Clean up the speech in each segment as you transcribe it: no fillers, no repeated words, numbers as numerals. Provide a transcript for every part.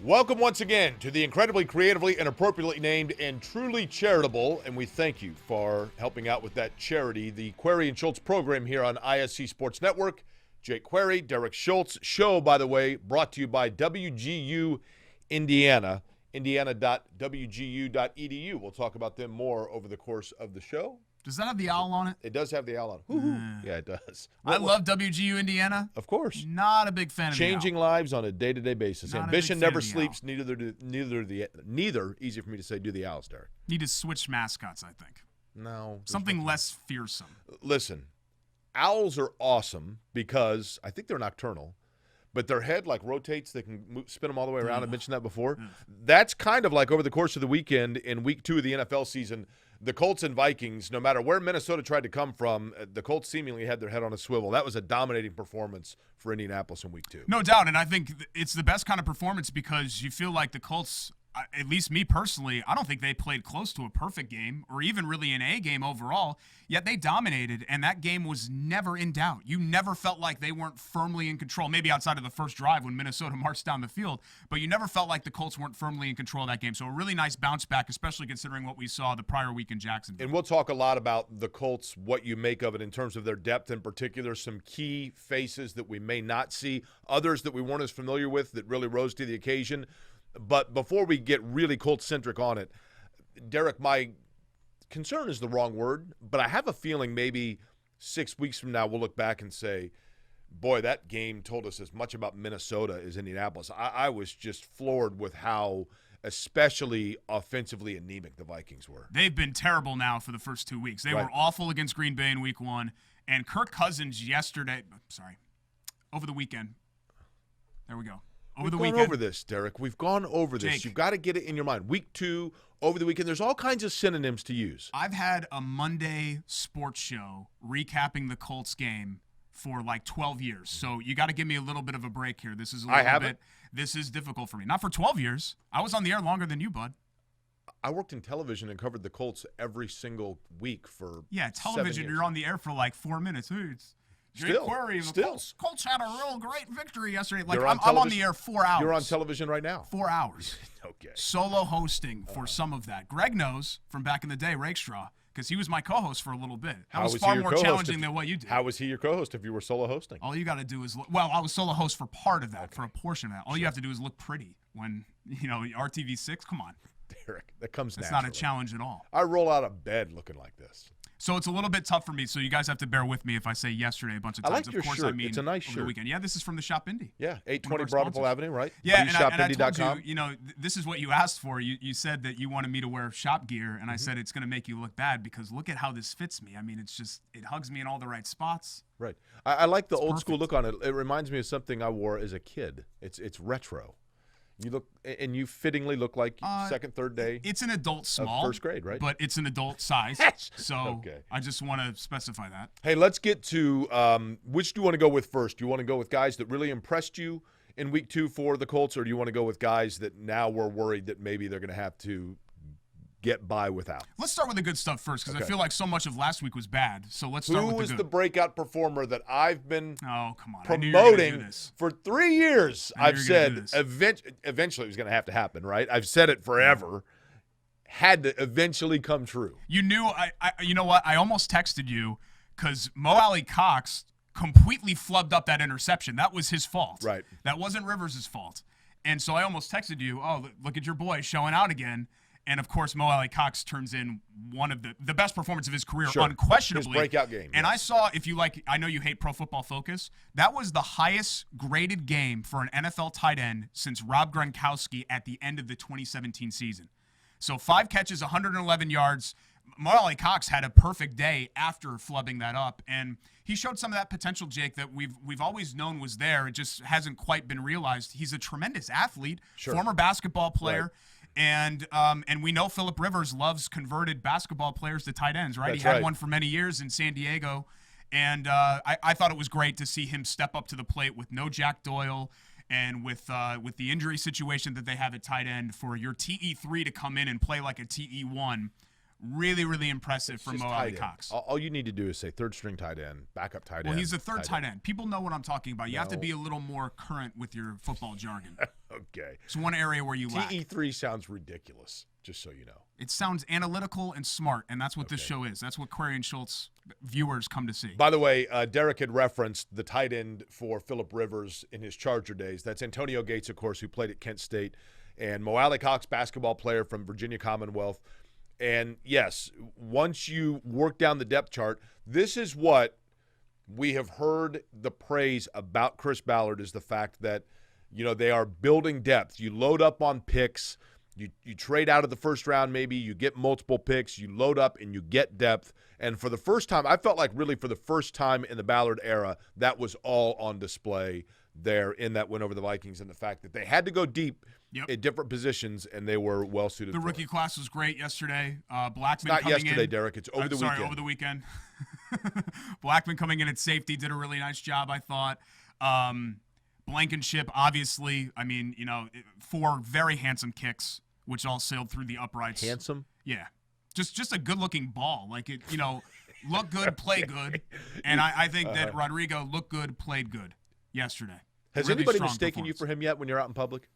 Welcome once again to the incredibly creatively and appropriately named and truly charitable, and we thank you for helping out with that charity, the Query and Schultz program here on ISC Sports Network. Jake Query, Derek Schultz. Show, by the way, brought to you by WGU Indiana, indiana.wgu.edu. We'll talk about them more over the course of the show. Does that have the owl on it? It does have the owl on it. Yeah, it does. I love WGU Indiana. Of course. Not a big fan of Changing the owl. lives on a day-to-day basis. Not Ambition a big fan never of the sleeps. Neither, easy for me to say, do the owls, Derek. Need to switch mascots, I think. No. Something less fearsome. Listen, owls are awesome because I think they're nocturnal, but their head like rotates. They can spin them all the way around. I mentioned that before. That's kind of like over the course of the weekend in week 2 of the NFL season, the Colts and Vikings, no matter where Minnesota tried to come from, the Colts seemingly had their head on a swivel. That was a dominating performance for Indianapolis in week 2. No doubt, and I think it's the best kind of performance because you feel like the Colts, at least me personally, I don't think they played close to a perfect game or even really an A game overall, yet they dominated, and that game was never in doubt. You never felt like they weren't firmly in control, maybe outside of the first drive when Minnesota marched down the field, but you never felt like the Colts weren't firmly in control of that game. So a really nice bounce back, especially considering what we saw the prior week in Jacksonville. And we'll talk a lot about the Colts, what you make of it in terms of their depth in particular, some key faces that we may not see, others that we weren't as familiar with that really rose to the occasion. But before we get really Colts-centric on it, Derek, my concern is the wrong word, but I have a feeling maybe 6 weeks from now we'll look back and say, boy, that game told us as much about Minnesota as Indianapolis. I was just floored with how especially offensively anemic the Vikings were. They've been terrible now for the first 2 weeks. They were awful against Green Bay in week 1, and Kirk Cousins over the weekend. There we go. We've gone over this, Derek. We've gone over this. Jake, you've got to get it in your mind. Week 2, over the weekend, there's all kinds of synonyms to use. I've had a Monday sports show recapping the Colts game for like 12 years. So you got to give me a little bit of a break here. This is This is difficult for me. Not for 12 years. I was on the air longer than you, bud. I worked in television and covered the Colts every single week for television. 7 years. You're on the air for like 4 minutes. Hey, it's Jake Query. Colts had a real great victory yesterday. Like I'm on the air 4 hours. You're on television right now. 4 hours. Okay. Solo hosting for some of that. Greg knows from back in the day, Rakestraw, because he was my co-host for a little bit. That was far more challenging than what you did. How was he your co-host if you were solo hosting? All you got to do is I was solo host for part of that, for a portion of that. All you have to do is look pretty when, RTV6, come on. Derek, that comes naturally. It's not a challenge at all. I roll out of bed looking like this. So it's a little bit tough for me, so you guys have to bear with me if I say yesterday a bunch of times. I like your shirt. It's a nice over shirt. The weekend. Yeah, this is from the Shop Indy. Yeah, 820 Broadwell Avenue, right? Yeah, and I told you, this is what you asked for. You said that you wanted me to wear shop gear, and I said it's going to make you look bad because look at how this fits me. I mean, it hugs me in all the right spots. Right. I like the old school look on it. It reminds me of something I wore as a kid. It's retro. You fittingly look like second, third day. It's an adult small. First grade, right? But it's an adult size. So I just want to specify that. Hey, let's get to which do you want to go with first? Do you want to go with guys that really impressed you in week 2 for the Colts, or do you want to go with guys that now we're worried that maybe they're going to have to get by without? Let's start with the good stuff first because I feel like so much of last week was bad. So let's start with the good. Who was the breakout performer that I've been promoting for 3 years? I've said eventually it was going to happen, right? I've said it forever. Had to eventually come true. You knew you know what? I almost texted you because Mo Alley Cox completely flubbed up that interception. That was his fault. Right. That wasn't Rivers' fault. And so I almost texted you, oh, look at your boy showing out again. And, of course, Mo Alley Cox turns in one of the best performance of his career, unquestionably. His breakout game. And I saw, I know you hate Pro Football Focus, that was the highest graded game for an NFL tight end since Rob Gronkowski at the end of the 2017 season. So 5 catches, 111 yards. Mo Alley Cox had a perfect day after flubbing that up. And he showed some of that potential, Jake, that we've always known was there. It just hasn't quite been realized. He's a tremendous athlete, former basketball player. Right. And we know Phillip Rivers loves converted basketball players to tight ends, right? He had one for many years in San Diego. And I thought it was great to see him step up to the plate with no Jack Doyle and with the injury situation that they have at tight end for your TE3 to come in and play like a TE1. Really, really impressive from Mo Alley Cox. All you need to do is say third-string tight end, backup tight end. Well, he's a third tight end. People know what I'm talking about. You have to be a little more current with your football jargon. Okay. It's one area where you lack. TE3 sounds ridiculous, just so you know. It sounds analytical and smart, and that's what this show is. That's what Query and Schultz viewers come to see. By the way, Derek had referenced the tight end for Phillip Rivers in his Charger days. That's Antonio Gates, of course, who played at Kent State, and Mo Alley Cox, basketball player from Virginia Commonwealth. And, yes, once you work down the depth chart, this is what we have heard the praise about Chris Ballard is the fact that, they are building depth. You load up on picks. You trade out of the first round maybe. You get multiple picks. You load up and you get depth. And for the first time, I felt like really for the first time in the Ballard era, that was all on display there in that win over the Vikings, and the fact that they had to go deep at different positions, and they were well suited. The rookie class was great yesterday. Blackman it's not coming yesterday, in. Derek. It's over the weekend. Sorry, over the weekend. Blackman coming in at safety did a really nice job, I thought. Blankenship, obviously. I mean, 4 very handsome kicks, which all sailed through the uprights. Handsome? Yeah. Just a good-looking ball. Like, it, look good, play good. And I think that Rodrigo looked good, played good yesterday. Has really anybody strong mistaken you for him yet when you're out in public?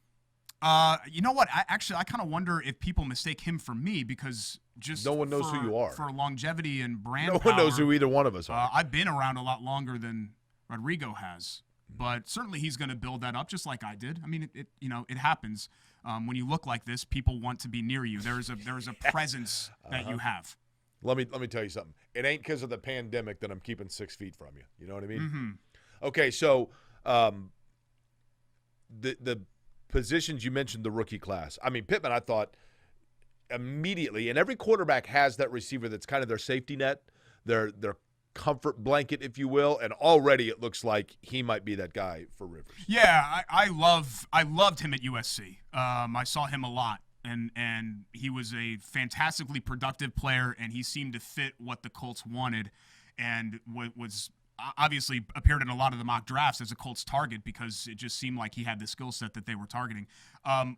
You know what? I kind of wonder if people mistake him for me because just no one knows who you are. For longevity and brand No one knows who either one of us are. I've been around a lot longer than Rodrigo has. But certainly he's going to build that up just like I did. I mean, it happens. When you look like this, people want to be near you. There is a presence that you have. Let me tell you something. It ain't because of the pandemic that I'm keeping 6 feet from you. You know what I mean? Mm-hmm. Okay, so the positions you mentioned, the rookie class. I mean, Pittman, I thought immediately, and every quarterback has that receiver that's kind of their safety net, their comfort blanket, if you will, and already it looks like he might be that guy for Rivers. Yeah, I loved him at USC. I saw him a lot, and he was a fantastically productive player, and he seemed to fit what the Colts wanted, and was obviously appeared in a lot of the mock drafts as a Colts target because it just seemed like he had the skill set that they were targeting.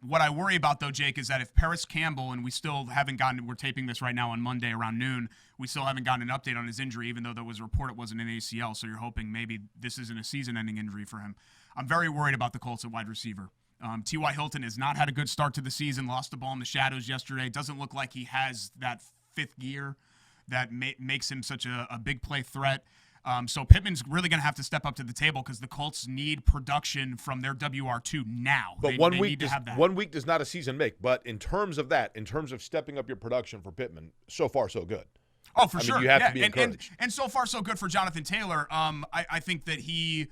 What I worry about, though, Jake, is that if Paris Campbell, and we still haven't gotten – we're taping this right now on Monday around noon, we still haven't gotten an update on his injury, even though there was a report it wasn't an ACL, so you're hoping maybe this isn't a season-ending injury for him. I'm very worried about the Colts at wide receiver. T.Y. Hilton has not had a good start to the season, lost the ball in the shadows yesterday. Doesn't look like he has that fifth gear that makes him such a big play threat. So Pittman's really going to have to step up to the table because the Colts need production from their WR2 now. But one week does not a season make. But in terms of that, in terms of stepping up your production for Pittman, so far so good. Oh, for sure. You have to be encouraged. And so far so good for Jonathan Taylor. I think that he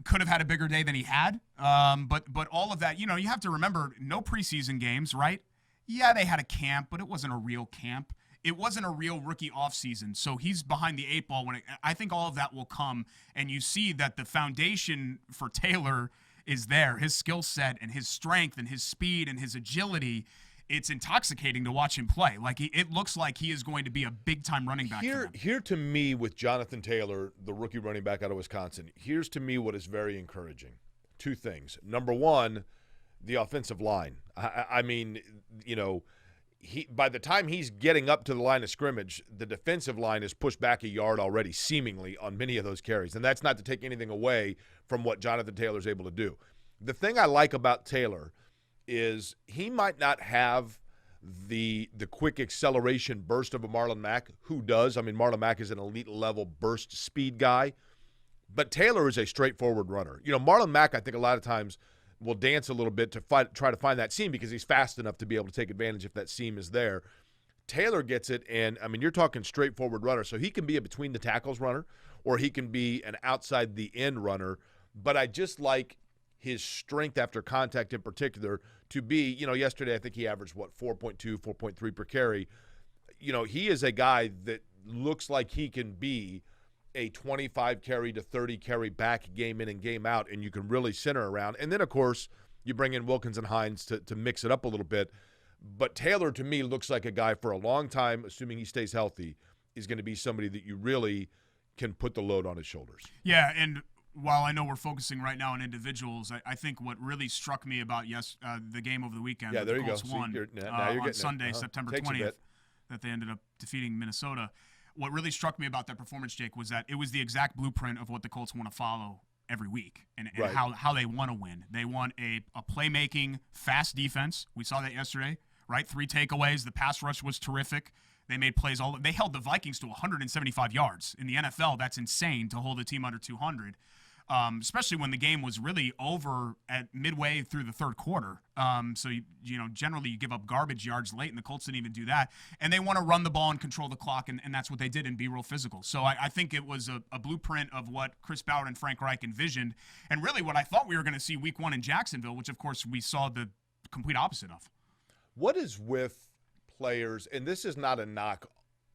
could have had a bigger day than he had. But all of that, you have to remember, no preseason games, right? Yeah, they had a camp, but it wasn't a real camp. It wasn't a real rookie offseason, so he's behind the 8 ball. I think all of that will come, and you see that the foundation for Taylor is there. His skill set and his strength and his speed and his agility, it's intoxicating to watch him play. Like it looks like he is going to be a big-time running back. Here to me with Jonathan Taylor, the rookie running back out of Wisconsin, here's to me what is very encouraging. 2 things. Number one, the offensive line. I mean, by the time he's getting up to the line of scrimmage, the defensive line is pushed back a yard already, seemingly, on many of those carries. And that's not to take anything away from what Jonathan Taylor's able to do. The thing I like about Taylor is he might not have the quick acceleration burst of a Marlon Mack. Who does? I mean, Marlon Mack is an elite-level burst speed guy. But Taylor is a straightforward runner. Marlon Mack, I think a lot of times – will dance a little bit to try to find that seam because he's fast enough to be able to take advantage if that seam is there. Taylor gets it, and, I mean, you're talking straightforward runner. So he can be a between-the-tackles runner or he can be an outside-the-end runner. But I just like his strength after contact in particular to be, yesterday I think he averaged, 4.2, 4.3 per carry. He is a guy that looks like he can be a 25 carry to 30 carry back game in and game out, and you can really center around. And then, of course, you bring in Wilkins and Hines to mix it up a little bit. But Taylor, to me, looks like a guy for a long time, assuming he stays healthy, is going to be somebody that you really can put the load on his shoulders. Yeah, and while I know we're focusing right now on individuals, I think what really struck me about the game over the weekend, yeah, there you Colts go. won on Sunday, September 20th, that they ended up defeating Minnesota. What really struck me about that performance, Jake, was that it was the exact blueprint of what the Colts want to follow every week and Right. how they want to win. They want a playmaking, fast defense. We saw that yesterday, right? 3 takeaways. The pass rush was terrific. They made plays they held the Vikings to 175 yards. In the NFL, that's insane to hold a team under 200. Especially when the game was really over at midway through the third quarter. So, generally you give up garbage yards late, and the Colts didn't even do that. And they want to run the ball and control the clock, and that's what they did and be real physical. So I think it was a blueprint of what Chris Ballard and Frank Reich envisioned, and really what I thought we were going to see week 1 in Jacksonville, which, of course, we saw the complete opposite of. What is with players, and this is not a knock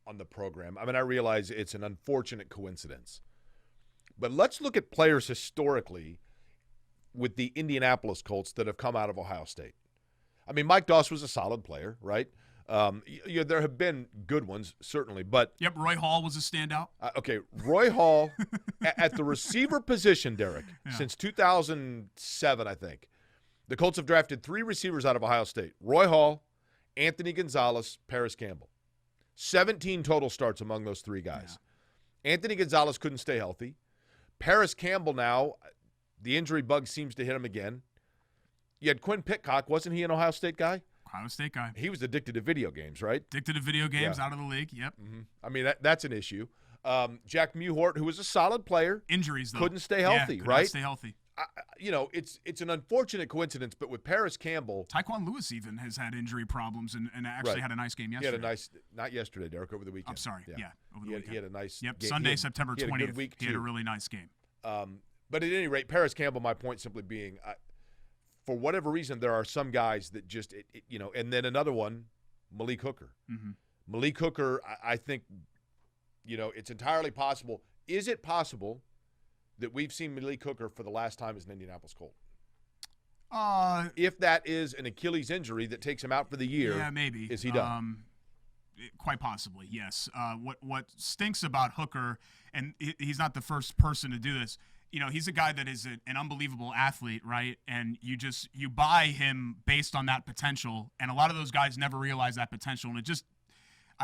on the program. I mean, I realize it's an unfortunate coincidence. But let's look at players historically with the Indianapolis Colts that have come out of Ohio State. I mean, Mike Doss was a solid player, right? There have been good ones, certainly. But yep, Roy Hall was a standout. Okay, Roy Hall at the receiver position, Derek, since 2007, I think. The Colts have drafted 3 receivers out of Ohio State. Roy Hall, Anthony Gonzalez, Paris Campbell. 17 total starts among those 3 guys. Yeah. Anthony Gonzalez couldn't stay healthy. Paris Campbell now, the injury bug seems to hit him again. You had Quinn Pitcock. Wasn't he an Ohio State guy? Ohio State guy. He was addicted to video games, right? Addicted to video games, out of the league, yep. Mm-hmm. I mean, that's an issue. Jack Mewhort, who was a solid player. Injuries, though. Couldn't stay healthy, could right? Not stay healthy. It's an unfortunate coincidence, but with Paris Campbell. Taekwon Lewis even has had injury problems and actually had a nice game yesterday. He had a nice, not yesterday, Derek, over the weekend. I'm sorry, over the weekend. He had a nice game. Sunday, September 20th, he had a really nice game. But at any rate, Paris Campbell, my point simply being, for whatever reason, there are some guys that just, and then another one, Malik Hooker. Mm-hmm. Malik Hooker, I think, it's entirely possible. Is it possible that we've seen Malik Hooker for the last time as an Indianapolis Colt? If that is an Achilles injury that takes him out for the year, maybe. Is he done? Quite possibly, yes. What stinks about Hooker, and he's not the first person to do this, he's a guy that is an unbelievable athlete, right? And you buy him based on that potential, and a lot of those guys never realize that potential, and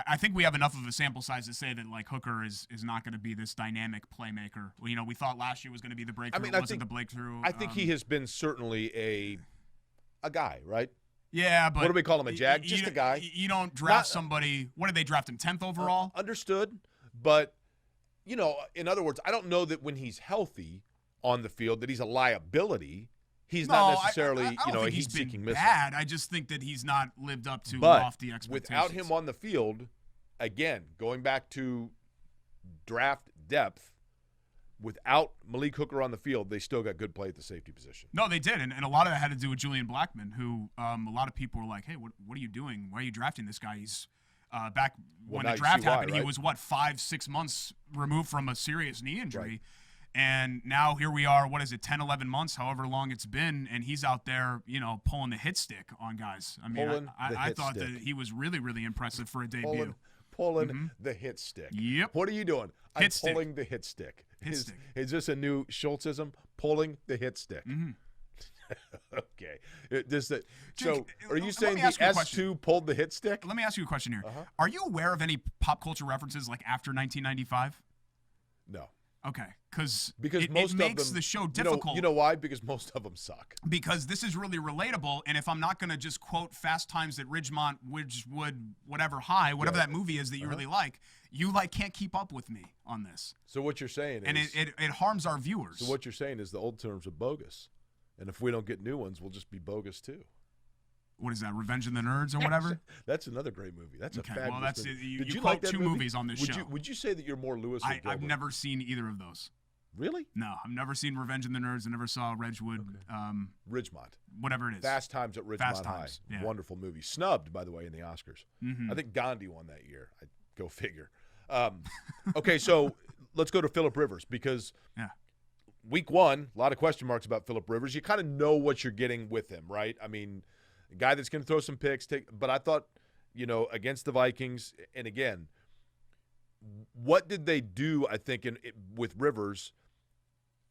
I think we have enough of a sample size to say that Hooker is not going to be this dynamic playmaker. We thought last year was going to be the breakthrough. It wasn't the breakthrough. I think he has been certainly a guy, right? Yeah, but what do we call him? A jag? Just a guy. You don't draft somebody. What did they draft him? 10th overall. Understood, but in other words, I don't know that when he's healthy on the field that he's a liability. He's not necessarily, I don't think he's seeking been missile. bad. I just think that he's not lived up to lofty expectations. Without him on the field, again, going back to draft depth, without Malik Hooker on the field, they still got good play at the safety position. No, they did, and a lot of that had to do with Julian Blackmon, who a lot of people were like, hey, what are you doing? Why are you drafting this guy? He's back when the draft happened, right? He was, 5-6 months removed from a serious knee injury. Right. And now here we are, 10, 11 months, however long it's been, and he's out there, pulling the hit stick on guys. I mean, I thought that he was really, really impressive for a debut. Pulling the hit stick. Yep. What are you doing? I'm pulling the hit stick. Is this a new Schultzism? Pulling the hit stick. Mm-hmm. Okay. Are you saying the S2 pulled the hit stick? Let me ask you a question here. Uh-huh. Are you aware of any pop culture references like after 1995? No. Okay, because most it makes of them, the show difficult. You know why? Because most of them suck. Because this is really relatable, and if I'm not going to just quote Fast Times at Ridgemont, Ridgewood, whatever High, whatever that movie is that you really like, you can't keep up with me on this. So what you're saying is... And it harms our viewers. So what you're saying is the old terms are bogus, and if we don't get new ones, we'll just be bogus too. What is that, Revenge of the Nerds or whatever? That's another great movie. That's a fabulous movie. Well, that's movie. You quote two movies on this show. Would you say that you're more Lewis or Gilbert? I've never seen either of those. Really? No, I've never seen Revenge of the Nerds. I never saw Ridgewood. Okay. Ridgemont. Whatever it is. Fast Times at Ridgemont High. Yeah. Wonderful movie. Snubbed, by the way, in the Oscars. Mm-hmm. I think Gandhi won that year. Go figure. Okay, so let's go to Phillip Rivers because week 1, a lot of question marks about Phillip Rivers. You kind of know what you're getting with him, right? I mean, a guy that's going to throw some picks. But I thought, against the Vikings, and again, what did they do, I think, with Rivers?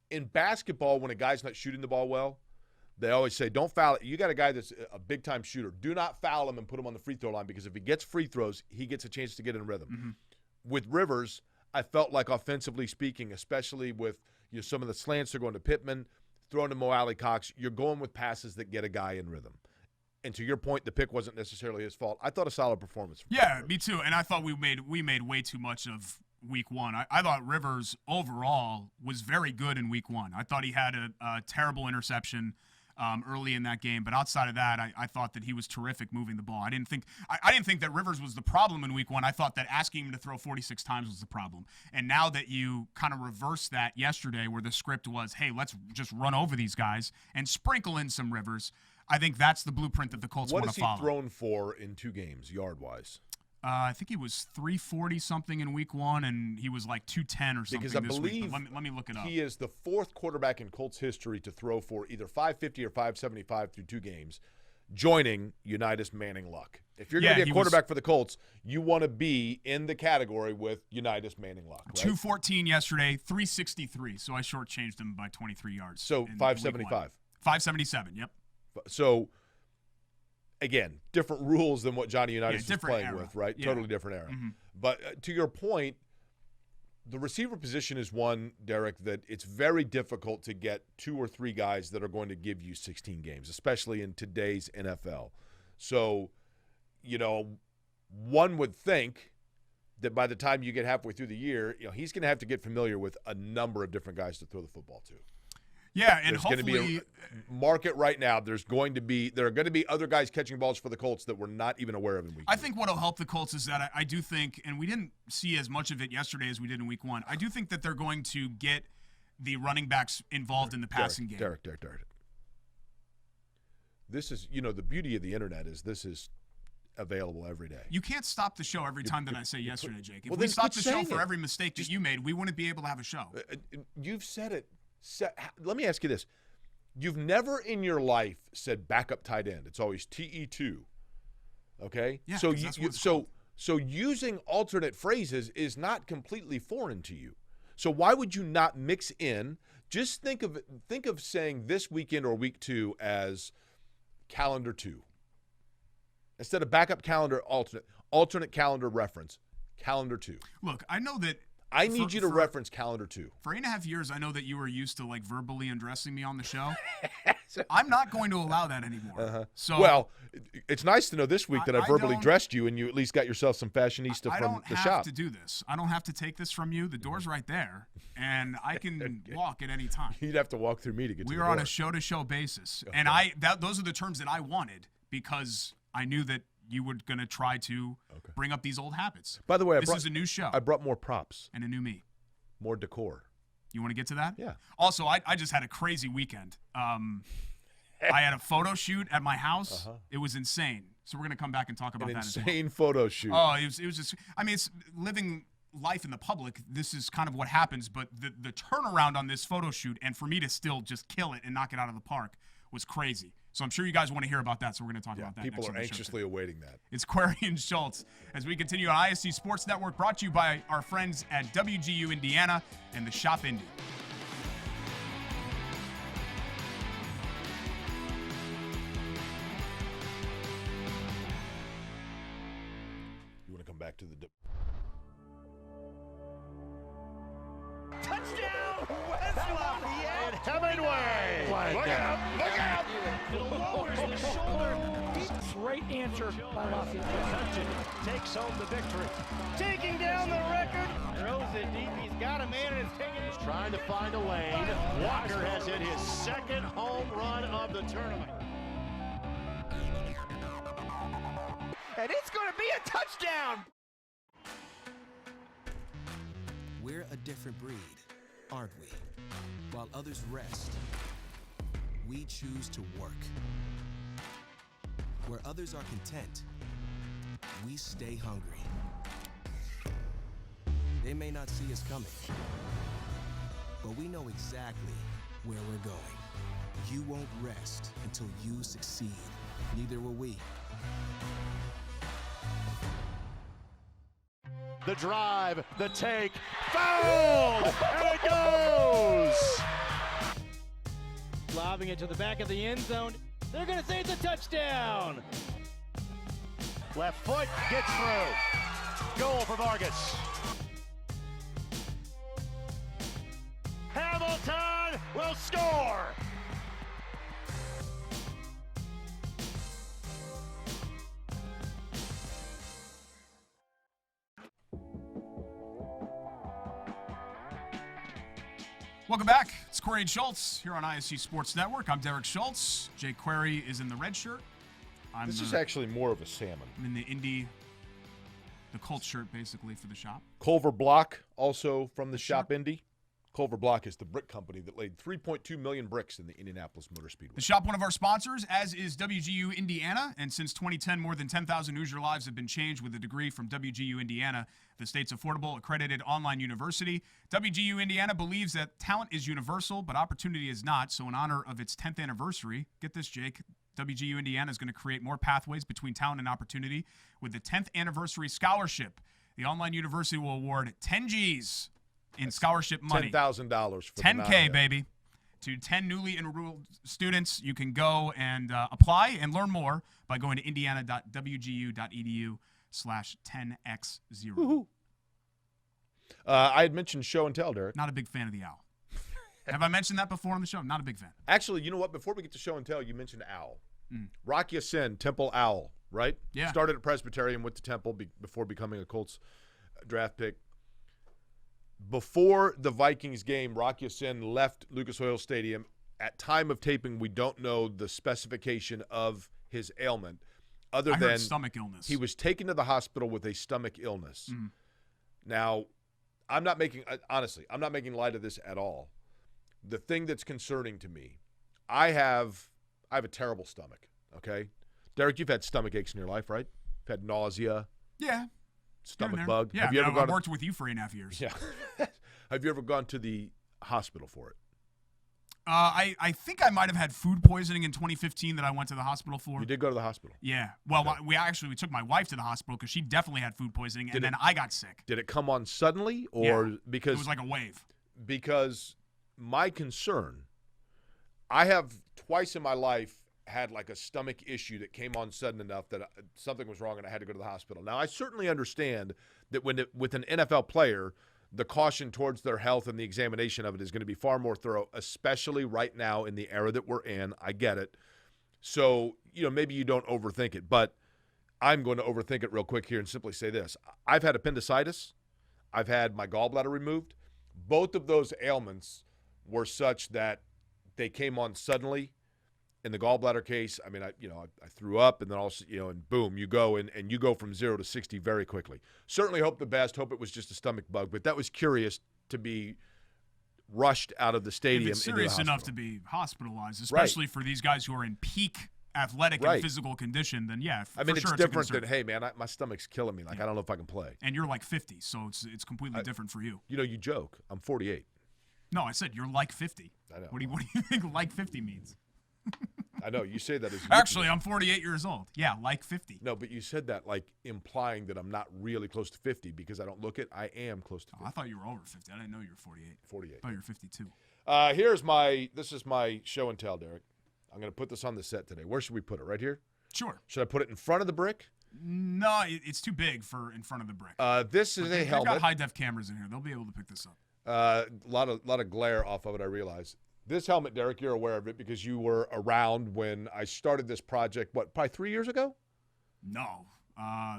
In basketball, when a guy's not shooting the ball well, they always say, don't foul it. You got a guy that's a big-time shooter. Do not foul him and put him on the free throw line because if he gets free throws, he gets a chance to get in rhythm. Mm-hmm. With Rivers, I felt like offensively speaking, especially with, some of the slants are going to Pittman, throwing to Mo Alley Cox. You're going with passes that get a guy in rhythm. And to your point, the pick wasn't necessarily his fault. I thought a solid performance. Yeah, me too. And I thought we made way too much of week one. I thought Rivers overall was very good in week one. I thought he had a terrible interception early in that game, but outside of that, I thought that he was terrific moving the ball. I didn't think that Rivers was the problem in week one. I thought that asking him to throw 46 times was the problem. And now that you kind of reversed that yesterday, where the script was, hey, let's just run over these guys and sprinkle in some Rivers, I think that's the blueprint that the Colts want to follow. What has he thrown for in 2 games, yard-wise? I think he was 340 something in week one, and he was like 210 or something because I this believe week. Let me look it up. He is the 4th quarterback in Colts history to throw for either 550 or 575 through 2 games, joining Unitas Manning Luck. If you're going to be a quarterback for the Colts, you want to be in the category with Unitas Manning Luck. Right? 214 yesterday, 363. So I shortchanged him by 23 yards. So 575. 577. Yep. So. Again, different rules than what Johnny Unitas is playing with, right? Yeah. Totally different era. Mm-hmm. But to your point, the receiver position is one, Derek, that it's very difficult to get 2 or 3 guys that are going to give you 16 games, especially in today's NFL. So, one would think that by the time you get halfway through the year, he's going to have to get familiar with a number of different guys to throw the football to. Yeah, and there's hopefully going to be a market right now. There are going to be other guys catching balls for the Colts that we're not even aware of in week 2. I think what will help the Colts is that I do think, and we didn't see as much of it yesterday as we did in week 1. I do think that they're going to get the running backs involved in the passing game. Derek. This is, the beauty of the internet is this is available every day. You can't stop the show every time that I say yesterday, Jake. If we stopped the show for every mistake that you made, we wouldn't be able to have a show. You've said it. Let me ask you this. You've never in your life said backup tight end. It's always TE2. Okay? Yeah, so using alternate phrases is not completely foreign to you. So why would you not mix in? Just think of saying this weekend or week 2 as calendar 2. Instead of backup calendar, alternate calendar reference, calendar 2. Look, I know that I need you to reference calendar 2. For 8.5 years, I know that you were used to verbally undressing me on the show. I'm not going to allow that anymore. Uh-huh. So, well, it's nice to know this week that I verbally dressed you and you at least got yourself some fashionista from the shop. I don't have to do this. I don't have to take this from you. The door's right there, and I can walk at any time. You'd have to walk through me to get to the door. We are on a show-to-show basis, okay. And those are the terms that I wanted because I knew that you were going to try to bring up these old habits. By the way, this is a new show. I brought more props. And a new me. More decor. You want to get to that? Yeah. Also, I just had a crazy weekend. I had a photo shoot at my house. Uh-huh. It was insane. So we're going to come back and talk about that as well. Insane photo shoot. Oh, it was just, it's living life in the public. This is kind of what happens. But the turnaround on this photo shoot and for me to still just kill it and knock it out of the park was crazy. So I'm sure you guys want to hear about that, so we're going to talk about that next. People are anxiously awaiting that. It's Query and Schultz as we continue on ISC Sports Network, brought to you by our friends at WGU Indiana and the Shop Indy. You want to come back to the... Touchdown, West Lafayette! Hemingway! Look out! Look out! Lowers the shoulder. Great answer by Lafayette. Takes home the victory. Taking down the record. Throws it deep. He's got a man and it's taking it. Trying to find a lane. Walker has hit his 2nd home run of the tournament. And it's going to be a touchdown! We're a different breed, aren't we? While others rest, we choose to work. Where others are content, we stay hungry. They may not see us coming, but we know exactly where we're going. You won't rest until you succeed. Neither will we. The drive, the take, fouled, and it goes! Lobbing it to the back of the end zone. They're going to say it's a touchdown. Left foot gets through. Goal for Vargas. Hamilton score! Welcome back. It's Query and Schultz here on ISC Sports Network. I'm Derek Schultz. Jay Query is in the red shirt. This is actually more of a salmon. I'm in the Colts shirt, basically, for the shop. Culver Block, also from the shop Indy. Culver Block is the brick company that laid 3.2 million bricks in the Indianapolis Motor Speedway. The shop, one of our sponsors, as is WGU Indiana. And since 2010, more than 10,000 Hoosier lives have been changed with a degree from WGU Indiana, the state's affordable, accredited online university. WGU Indiana believes that talent is universal, but opportunity is not. So in honor of its 10th anniversary, get this, Jake, WGU Indiana is going to create more pathways between talent and opportunity with the 10th anniversary scholarship. The online university will award 10 G's in scholarship money. $10,000 for 10K, baby. To 10 newly enrolled students, you can go and apply and learn more by going to indiana.wgu.edu/10x0. I had mentioned show and tell, Derek. Not a big fan of the owl. Have I mentioned that before on the show? Not a big fan. Actually, you know what? Before we get to show and tell, you mentioned owl. Rocky Ya-Sin, Temple Owl, right? Yeah. Started at Presbyterian, went to Temple before becoming a Colts draft pick. Before the Vikings game, Rocky Ya-Sin left Lucas Oil Stadium. At time of taping, we don't know the specification of his ailment, other I than heard stomach illness. he was taken to the hospital with a stomach illness. Now, I'm not making light of this at all. The thing that's concerning to me, I have a terrible stomach, okay? Derek, you've had stomach aches in your life, right? You've had nausea. Yeah. Stomach bug. Yeah, have you ever I worked with you for 8.5 years. Yeah. Have you ever gone to the hospital for it? I think I might have had food poisoning in 2015 that I went to the hospital for. You did go to the hospital? Yeah. Well, we took my wife to the hospital because she definitely had food poisoning, and then I got sick. Did it come on suddenly, or because it was like a wave? Because my concern, I have twice in my life had like a stomach issue that came on sudden enough that something was wrong and I had to go to the hospital. Now, I certainly understand that with an NFL player, the caution towards their health and the examination of it is going to be far more thorough, especially right now in the era that we're in. I get it. So, maybe you don't overthink it, but I'm going to overthink it real quick here and simply say this. I've had appendicitis. I've had my gallbladder removed. Both of those ailments were such that they came on suddenly. In the gallbladder case, I mean, I threw up, and then also, and boom, you go and you go from 0 to 60 very quickly. Certainly hope the best. Hope it was just a stomach bug, but that was curious to be rushed out of the stadium. If it's serious enough to be hospitalized, especially for these guys who are in peak athletic and physical condition, then it's different than, hey man, my stomach's killing me. Like I don't know if I can play. And you're like 50, so it's completely different for you. You joke. I'm 48. No, I said you're like 50. I know. What do you think like 50 means? I know you say that as actually I'm 48 years old. Yeah, like 50. No, but you said that like implying that I'm not really close to 50 because I don't look it. I am close to 50. I thought you were over 50. I didn't know you were 48. 48. I thought you were 52. This is my show and tell, Derek. I'm going to put this on the set today. Where should we put it? Right here? Sure. Should I put it in front of the brick? No, it's too big for in front of the brick. This is a helmet. They've got high-def cameras in here. They'll be able to pick this up. A lot of glare off of it, I realize. This helmet, Derek, you're aware of it because you were around when I started this project, probably 3 years ago? No,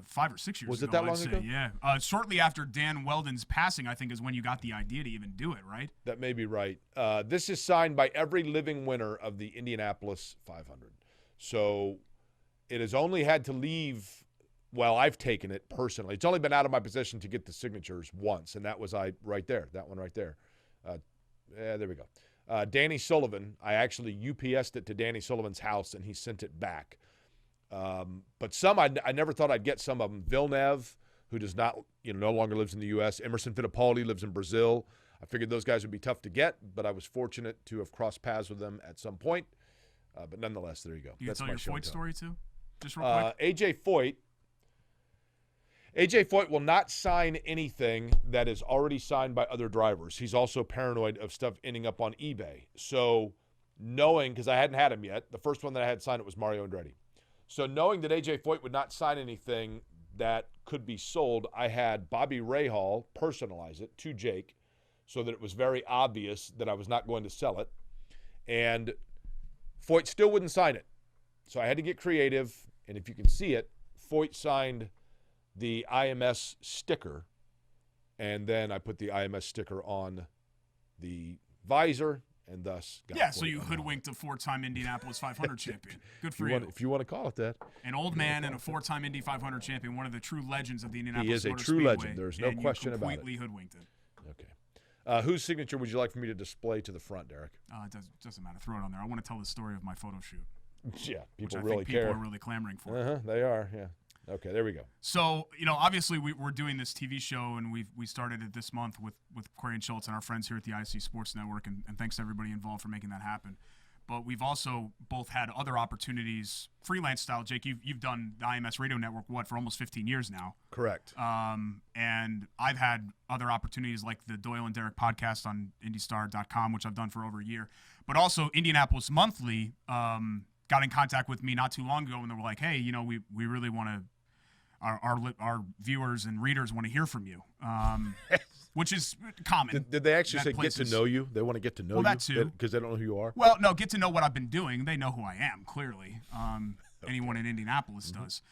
5 or 6 years ago. Was it that long ago? Yeah. Shortly after Dan Weldon's passing, I think, is when you got the idea to even do it, right? That may be right. This is signed by every living winner of the Indianapolis 500. So it has only had to leave, well, I've taken it personally. It's only been out of my possession to get the signatures once, and that was right there, that one right there. There we go. Danny Sullivan, I actually UPS'd it to Danny Sullivan's house, and he sent it back. But some, I never thought I'd get some of them. Villeneuve, who does not, no longer lives in the U.S. Emerson Fittipaldi lives in Brazil. I figured those guys would be tough to get, but I was fortunate to have crossed paths with them at some point. But nonetheless, there you go. You can tell your Foyt story, too? Just real quick. AJ Foyt will not sign anything that is already signed by other drivers. He's also paranoid of stuff ending up on eBay. So knowing, because I hadn't had him yet, the first one that I had signed it was Mario Andretti. So knowing that AJ Foyt would not sign anything that could be sold, I had Bobby Rahal personalize it to Jake so that it was very obvious that I was not going to sell it. And Foyt still wouldn't sign it. So I had to get creative. And if you can see it, Foyt signed the IMS sticker. And then I put the IMS sticker on the visor and thus got Yeah, so Foyt you on hoodwinked a 4-time Indianapolis 500 champion. Good for you. If you want to call it that. An old man and a 4-time Indy 500 champion, one of the true legends of the Indianapolis He is a Motor true Speedway, legend. There's no question about it. You completely hoodwinked it. Okay. Whose signature would you like for me to display to the front, Derek? It doesn't matter. Throw it on there. I want to tell the story of my photo shoot. Yeah, Which people I really think people care. are really clamoring for. They are, yeah. Okay, there we go. So, obviously we're doing this TV show, and we started it this month with Query and Schultz and our friends here at the IC Sports Network, and thanks to everybody involved for making that happen. But we've also both had other opportunities, freelance style. Jake, you've done the IMS Radio Network, for almost 15 years now. Correct. And I've had other opportunities like the Doyle and Derek podcast on IndyStar.com, which I've done for over a year. But also Indianapolis Monthly got in contact with me not too long ago, and they were like, hey, we really want to, our viewers and readers want to hear from you, which is common. Did they actually say get to know you? They want to get to know you? Well, that too. Because they don't know who you are? Well, no, get to know what I've been doing. They know who I am, clearly. Anyone in Indianapolis does.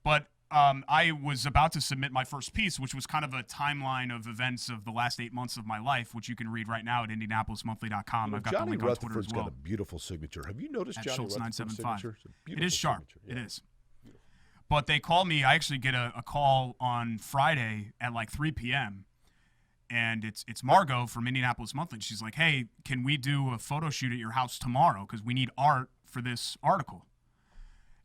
But I was about to submit my first piece, which was kind of a timeline of events of the last 8 months of my life, which you can read right now at IndianapolisMonthly.com. I've got Johnny the link on Twitter Rutherford's as well. got a beautiful signature. Have you noticed At Johnny Schultz Rutherford's 975. signature? It's a It beautiful is sharp. signature. Yeah. It is. But they called me. I actually get a call on Friday at like 3 p.m. And it's Margot from Indianapolis Monthly. And she's like, hey, can we do a photo shoot at your house tomorrow? Because we need art for this article.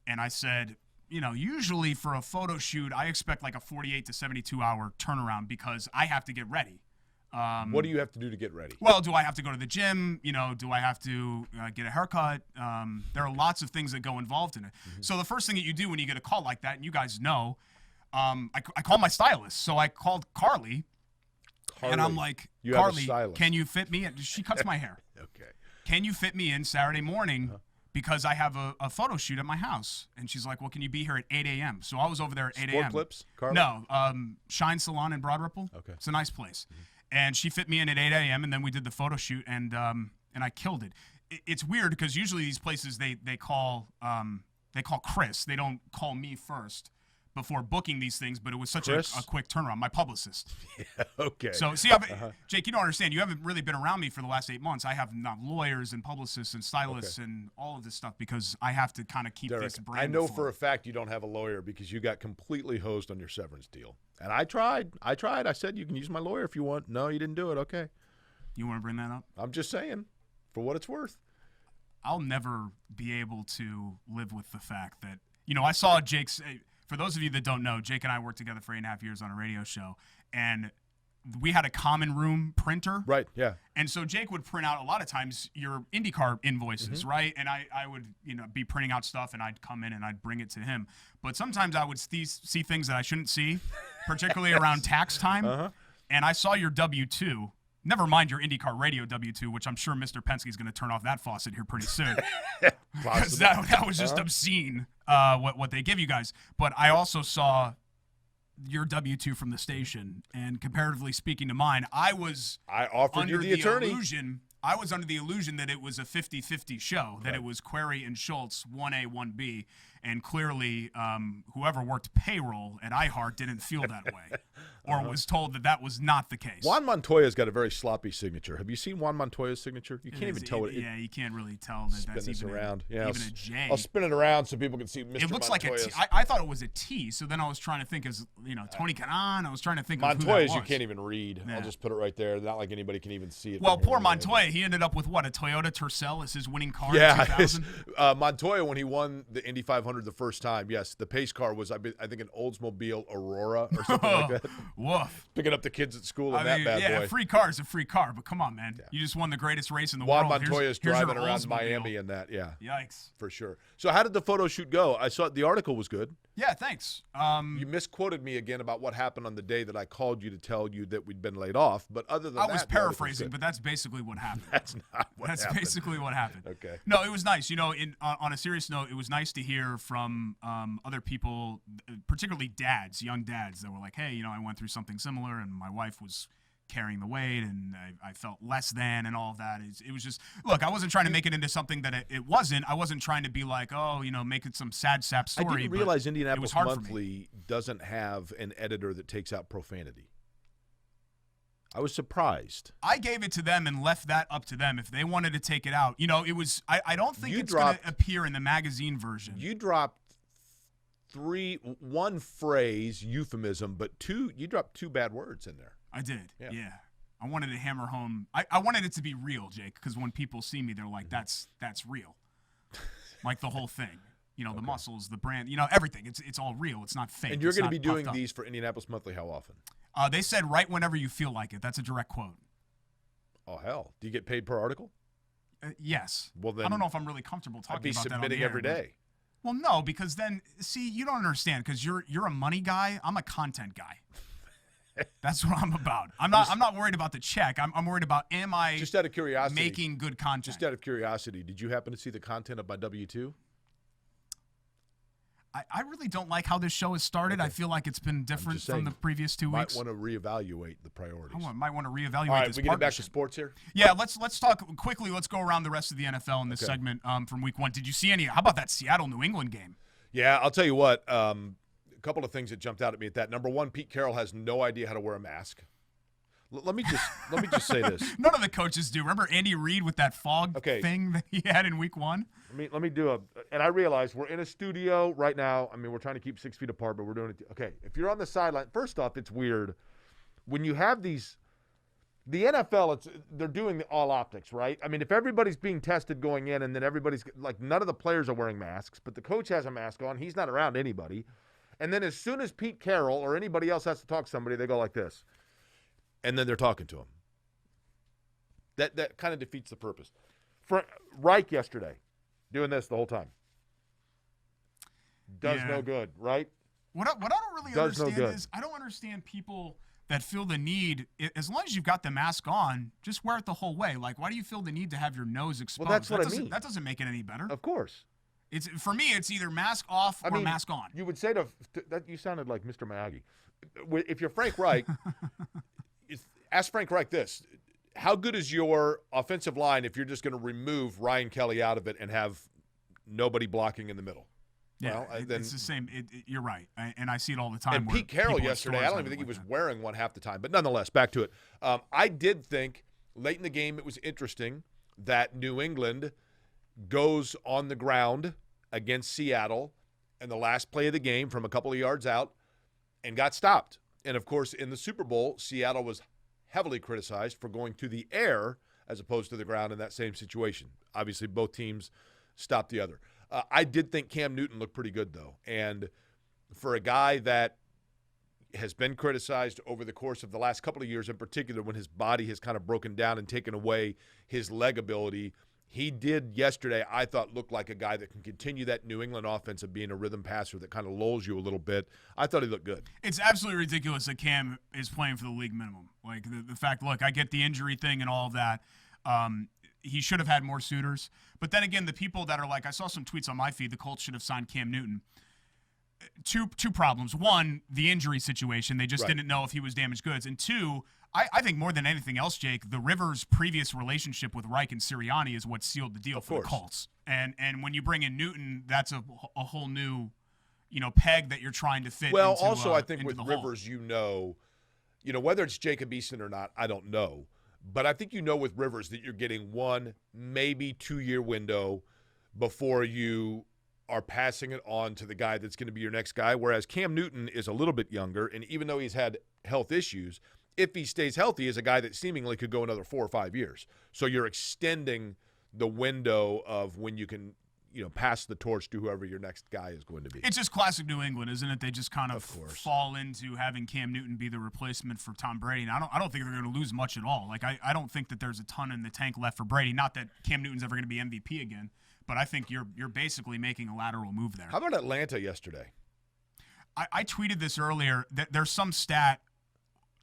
And I said, usually for a photo shoot, I expect like a 48 to 72 hour turnaround because I have to get ready. What do you have to do to get ready? Well, do I have to go to the gym? Do I have to get a haircut? There are lots of things that go involved in it. Mm-hmm. So the first thing that you do when you get a call like that, and you guys know, I call my stylist. So I called Carly. And I'm like, Carly, can you fit me in? She cuts my hair. Okay. Can you fit me in Saturday morning because I have a photo shoot at my house? And she's like, well, can you be here at 8 a.m.? So I was over there at 8 a.m. Sport Clips, Carly? No, Shine Salon in Broad Ripple. Okay. It's a nice place. Mm-hmm. And she fit me in at 8 a.m. and then we did the photo shoot and I killed it. It's weird because usually these places they call Chris. They don't call me first before booking these things, but it was such a quick turnaround. My publicist. Yeah, okay. So, see, Jake, you don't understand. You haven't really been around me for the last 8 months. I have lawyers and publicists and stylists and all of this stuff because I have to kind of keep Derek, this brand. I know afloat. for a fact you don't have a lawyer because you got completely hosed on your severance deal. And I tried. I said you can use my lawyer if you want. No, you didn't do it. Okay. You want to bring that up? I'm just saying, for what it's worth. I'll never be able to live with the fact that, I saw Jake's – for those of you that don't know, Jake and I worked together for 8.5 years on a radio show, and we had a common room printer. Right, yeah. And so Jake would print out a lot of times your IndyCar invoices, right? And I would, be printing out stuff, and I'd come in and I'd bring it to him. But sometimes I would see things that I shouldn't see, particularly around tax time. And I saw your W-2. Never mind your IndyCar radio W-2, which I'm sure Mr. Penske's going to turn off that faucet here pretty soon. Because that was just obscene, what they give you guys. But I also saw your W-2 from the station, and comparatively speaking to mine, I offered you the attorney. I was under the illusion that it was a 50-50 show, that it was Query and Schultz, 1A, 1B, and clearly whoever worked payroll at iHeart didn't feel that way or was told that was not the case. Juan Montoya's got a very sloppy signature. Have you seen Juan Montoya's signature? You can't even tell it. Yeah, you can't really tell that that's even around. Even a J. I'll spin it around so people can see Mr. It looks Montoya's. like a T. I thought it was a T, so then I was trying to think as, Tony Kanon. I was trying to think of who that Montoya's was. you can't even read. Yeah. I'll just put it right there. Not like anybody can even see it. Well, poor Montoya. He ended up with what, a Toyota Tercel as his winning car in 2000? Montoya, when he won the Indy 500 the first time, yes, the pace car was, I think, an Oldsmobile Aurora or something like that. Woof. Picking up the kids at school in that bad boy. Yeah, free car is a free car, but come on, man. Yeah. You just won the greatest race in the Juan world. Montoya's here's driving your around Oldsmobile. Miami in that, yeah. Yikes. For sure. So how did the photo shoot go? I saw the article was good. Yeah, thanks. You misquoted me again about what happened on the day that I called you to tell you that we'd been laid off, but other than that, I was paraphrasing, but that's basically what happened. That's not what happened. That's basically what happened. Okay. No, it was nice. On a serious note, it was nice to hear from other people, particularly dads, young dads, that were like, hey, I went through something similar, and my wife was carrying the weight, and I felt less than, and all of that. It was just, look, I wasn't trying to make it into something that it wasn't. I wasn't trying to be like, oh, make it some sad sap story. I didn't realize Indianapolis hard Monthly doesn't have an editor that takes out profanity. I was surprised. I gave it to them and left that up to them if they wanted to take it out. It was. I don't think it's going to appear in the magazine version. You dropped one phrase, euphemism, but you dropped 2 bad words in there. I did. Yeah. I wanted to hammer home. I wanted it to be real, Jake, because when people see me, they're like, that's real. Like the whole thing. The muscles, the brand, everything. It's all real. It's not fake. And you're going to be doing these for Indianapolis Monthly how often? They said right whenever you feel like it. That's a direct quote. Oh, hell. Do you get paid per article? Yes. Well, then I don't know if I'm really comfortable talking about that on the air. I'd be submitting every day. Well, no, because then, see, you don't understand, because you're a money guy. I'm a content guy. That's what I'm about. I'm not worried about the check. I'm worried about, am I just out of curiosity making good content? Just out of curiosity, did you happen to see the content of my W-2? I really don't like how this show has started. Okay. I feel like it's been different from the previous 2 weeks. Might want to reevaluate the priorities. I might want to reevaluate. All right, this we get back to sports here. Yeah, let's talk quickly. Let's go around the rest of the NFL in this segment from week 1. Did you see any? How about that Seattle-New England game? Yeah, I'll tell you what. A couple of things that jumped out at me at that. Number one, Pete Carroll has no idea how to wear a mask. Let me just say this. None of the coaches do. Remember Andy Reid with that fog thing that he had in week 1? Let me do and I realize we're in a studio right now. We're trying to keep 6 feet apart, but we're doing it. Okay, if you're on the sideline, first off, it's weird when you have these. The NFL, they're doing the all optics, right? If everybody's being tested going in, and then everybody's like, none of the players are wearing masks, but the coach has a mask on. He's not around anybody, and then as soon as Pete Carroll or anybody else has to talk to somebody, they go like this. And then they're talking to him. That kind of defeats the purpose. Reich yesterday, doing this the whole time. Does no good, right? What I don't really understand is I don't understand people that feel the need, as long as you've got the mask on, just wear it the whole way. Like, why do you feel the need to have your nose exposed? Well, that's what I mean. That doesn't make it any better. Of course. For me, it's either mask off or mask on. You would say that you sounded like Mr. Miyagi. If you're Frank Reich, ask Frank Reich this. How good is your offensive line if you're just going to remove Ryan Kelly out of it and have nobody blocking in the middle? Yeah, well, it's the same. You're right, and I see it all the time. And Pete Carroll yesterday, I don't even think he was wearing one half the time. But nonetheless, back to it. I did think late in the game it was interesting that New England goes on the ground against Seattle in the last play of the game from a couple of yards out and got stopped. And, of course, in the Super Bowl, Seattle was heavily criticized for going to the air as opposed to the ground in that same situation. Obviously, both teams stopped the other. I did think Cam Newton looked pretty good, though. And for a guy that has been criticized over the course of the last couple of years, in particular when his body has kind of broken down and taken away his leg ability, he did yesterday, I thought, look like a guy that can continue that New England offense of being a rhythm passer that kind of lulls you a little bit. I thought he looked good. It's absolutely ridiculous that Cam is playing for the league minimum. Like the fact, look, I get the injury thing and all of that. He should have had more suitors. But then again, the people that are like, I saw some tweets on my feed, the Colts should have signed Cam Newton. Two problems. One, the injury situation. They just didn't know if he was damaged goods. And two, I think more than anything else, Jake, the Rivers' previous relationship with Reich and Sirianni is what sealed the deal for the Colts. And when you bring in Newton, that's a whole new, peg that you're trying to fit. Well, into, also I think with Rivers, whether it's Jacob Eason or not, I don't know. But I think with Rivers that you're getting 1, maybe 2-year window before you are passing it on to the guy that's going to be your next guy, whereas Cam Newton is a little bit younger, and even though he's had health issues, if he stays healthy, is a guy that seemingly could go another 4 or 5 years. So you're extending the window of when you can, pass the torch to whoever your next guy is going to be. It's just classic New England, isn't it? They just kind of fall into having Cam Newton be the replacement for Tom Brady. And I don't think they're going to lose much at all. Like I don't think that there's a ton in the tank left for Brady. Not that Cam Newton's ever going to be MVP again, but I think you're basically making a lateral move there. How about Atlanta yesterday? I tweeted this earlier that there's some stat.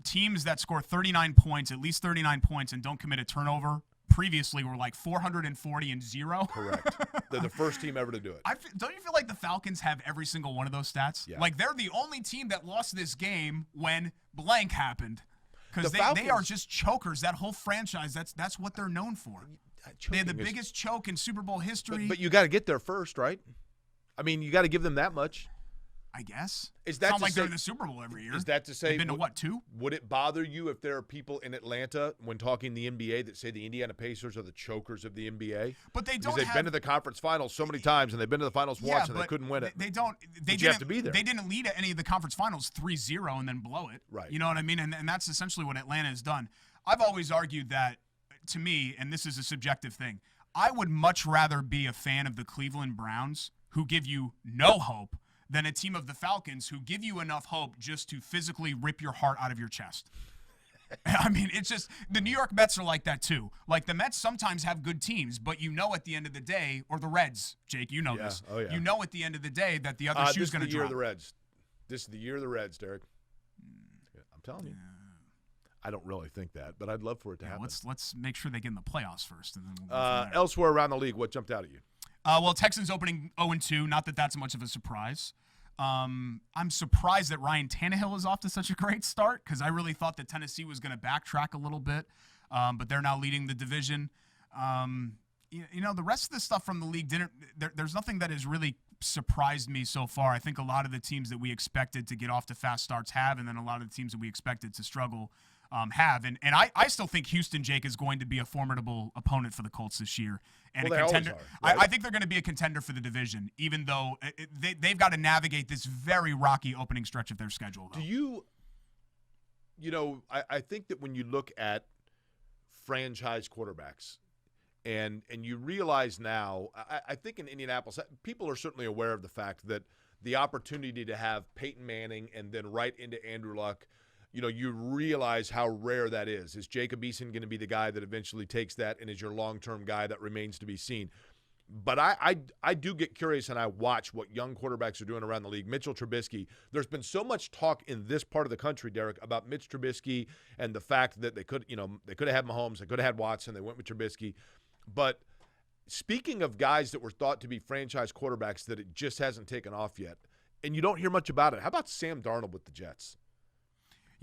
Teams that score 39 points, at least 39 points, and don't commit a turnover previously were like 440-0. Correct. They're the first team ever to do it. Don't you feel like the Falcons have every single one of those stats? Yeah. Like they're the only team that lost this game when blank happened. Because they are just chokers. That whole franchise, that's what they're known for. They had the biggest choke in Super Bowl history. But you got to get there first, right? I mean, you got to give them that much. I guess. Is that it's not to like say, they're in the Super Bowl every year. Is that to say, they've been to what, 2? Would it bother you if there are people in Atlanta, when talking the NBA, that say the Indiana Pacers are the chokers of the NBA? But they don't. Because they've been to the conference finals so many times, and they've been to the finals once, and they couldn't win it. They don't. You have to be there. They didn't lead any of the conference finals 3-0 and then blow it. Right. You know what I mean? And that's essentially what Atlanta has done. I've always argued that, to me, and this is a subjective thing, I would much rather be a fan of the Cleveland Browns, who give you no hope, than a team of the Falcons who give you enough hope just to physically rip your heart out of your chest. I mean, it's just the New York Mets are like that too. Like the Mets sometimes have good teams, but you know at the end of the day, or the Reds, Jake, you know this. Oh, yeah. You know at the end of the day that the other shoe's going to drop. This is the year of the Reds. This is the year of the Reds, Derek. I'm telling you. I don't really think that, but I'd love for it to happen. Let's make sure they get in the playoffs first. And then we'll go from there. Elsewhere around the league, what jumped out at you? Well, Texans opening 0-2. Not that that's much of a surprise. I'm surprised that Ryan Tannehill is off to such a great start because I really thought that Tennessee was going to backtrack a little bit, but they're now leading the division. The rest of the stuff from the league there's nothing that has really surprised me so far. I think a lot of the teams that we expected to get off to fast starts have, and then a lot of the teams that we expected to struggle have. And I still think Houston, Jake, is going to be a formidable opponent for the Colts this year. And a contender. Right? I think they're going to be a contender for the division, even though they've got to navigate this very rocky opening stretch of their schedule. Though. I think that when you look at franchise quarterbacks, and you realize now, I think in Indianapolis, people are certainly aware of the fact that the opportunity to have Peyton Manning and then right into Andrew Luck, you realize how rare that is. Is Jacob Eason going to be the guy that eventually takes that and is your long-term guy? That remains to be seen. But I do get curious, and I watch what young quarterbacks are doing around the league. Mitchell Trubisky, there's been so much talk in this part of the country, Derek, about Mitch Trubisky and the fact that they could have had Mahomes, they could have had Watson, they went with Trubisky. But speaking of guys that were thought to be franchise quarterbacks that it just hasn't taken off yet, and you don't hear much about it, how about Sam Darnold with the Jets?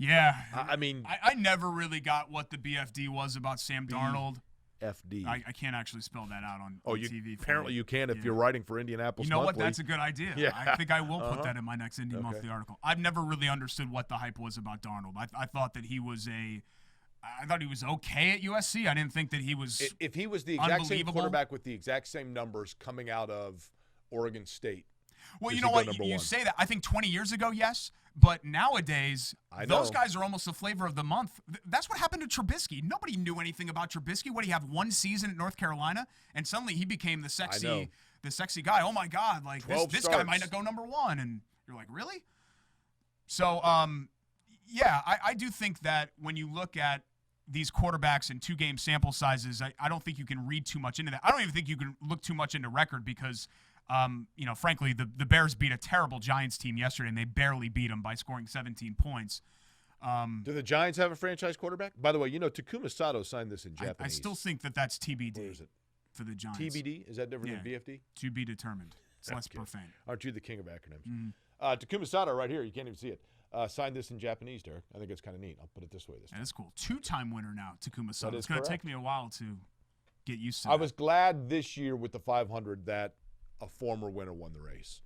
Yeah. I mean, I never really got what the BFD was about Sam Darnold. FD. I can't actually spell that out on TV. Apparently you can if you're writing for Indianapolis You know Monthly. what? That's a good idea. Yeah. I think I will put that in my next Indy Monthly article. I've never really understood what the hype was about Darnold. I thought that he was okay at USC. I didn't think that he was If he was the exact same quarterback with the exact same numbers coming out of Oregon State. Well, you know what? You say that. I think 20 years ago, yes. But nowadays, those guys are almost the flavor of the month. That's what happened to Trubisky. Nobody knew anything about Trubisky. What, he have one season at North Carolina? And suddenly he became the sexy guy. Oh, my God. Like, this guy might not go number one. And you're like, really? So, I do think that when you look at these quarterbacks in 2-game sample sizes, I don't think you can read too much into that. I don't even think you can look too much into record because – frankly, the Bears beat a terrible Giants team yesterday, and they barely beat them by scoring 17 points. Do the Giants have a franchise quarterback? By the way, Takuma Sato signed this in Japanese. I still think that's TBD. Where is it? For the Giants. TBD? Is that different than VFD? To be determined. It's less profane. Aren't you the king of acronyms? Takuma Sato right here. You can't even see it. Signed this in Japanese, Derek. I think it's kind of neat. I'll put it this way. That's cool. 2-time winner now, Takuma Sato. It's going to take me a while to get used to I was glad this year with the 500 that a former winner won the race.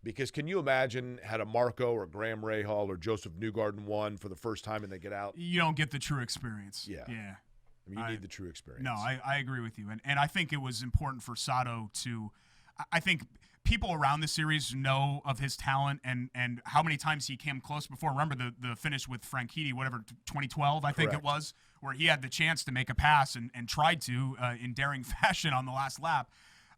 Because can you imagine had a Marco or Graham Rahal or Joseph Newgarden won for the first time and they get out? You don't get the true experience. Yeah. I mean, you need the true experience. No, I agree with you. And I think it was important for Sato to – I think people around the series know of his talent and how many times he came close before. Remember the finish with Franchitti, 2012, I think it was, where he had the chance to make a pass and tried to in daring fashion on the last lap.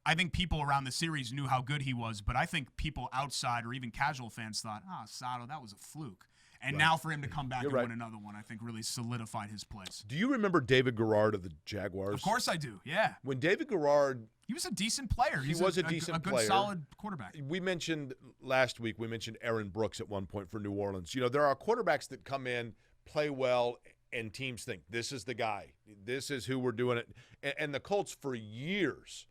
I think people around the series knew how good he was, but I think people outside or even casual fans thought, Sato, that was a fluke. And now for him to come back and win another one, I think really solidified his place. Do you remember David Garrard of the Jaguars? Of course I do, yeah. When David Garrard... He was a decent player. He was a decent player. A good, solid quarterback. Last week, we mentioned Aaron Brooks at one point for New Orleans. There are quarterbacks that come in, play well, and teams think, this is the guy. This is who we're doing it. And the Colts for years...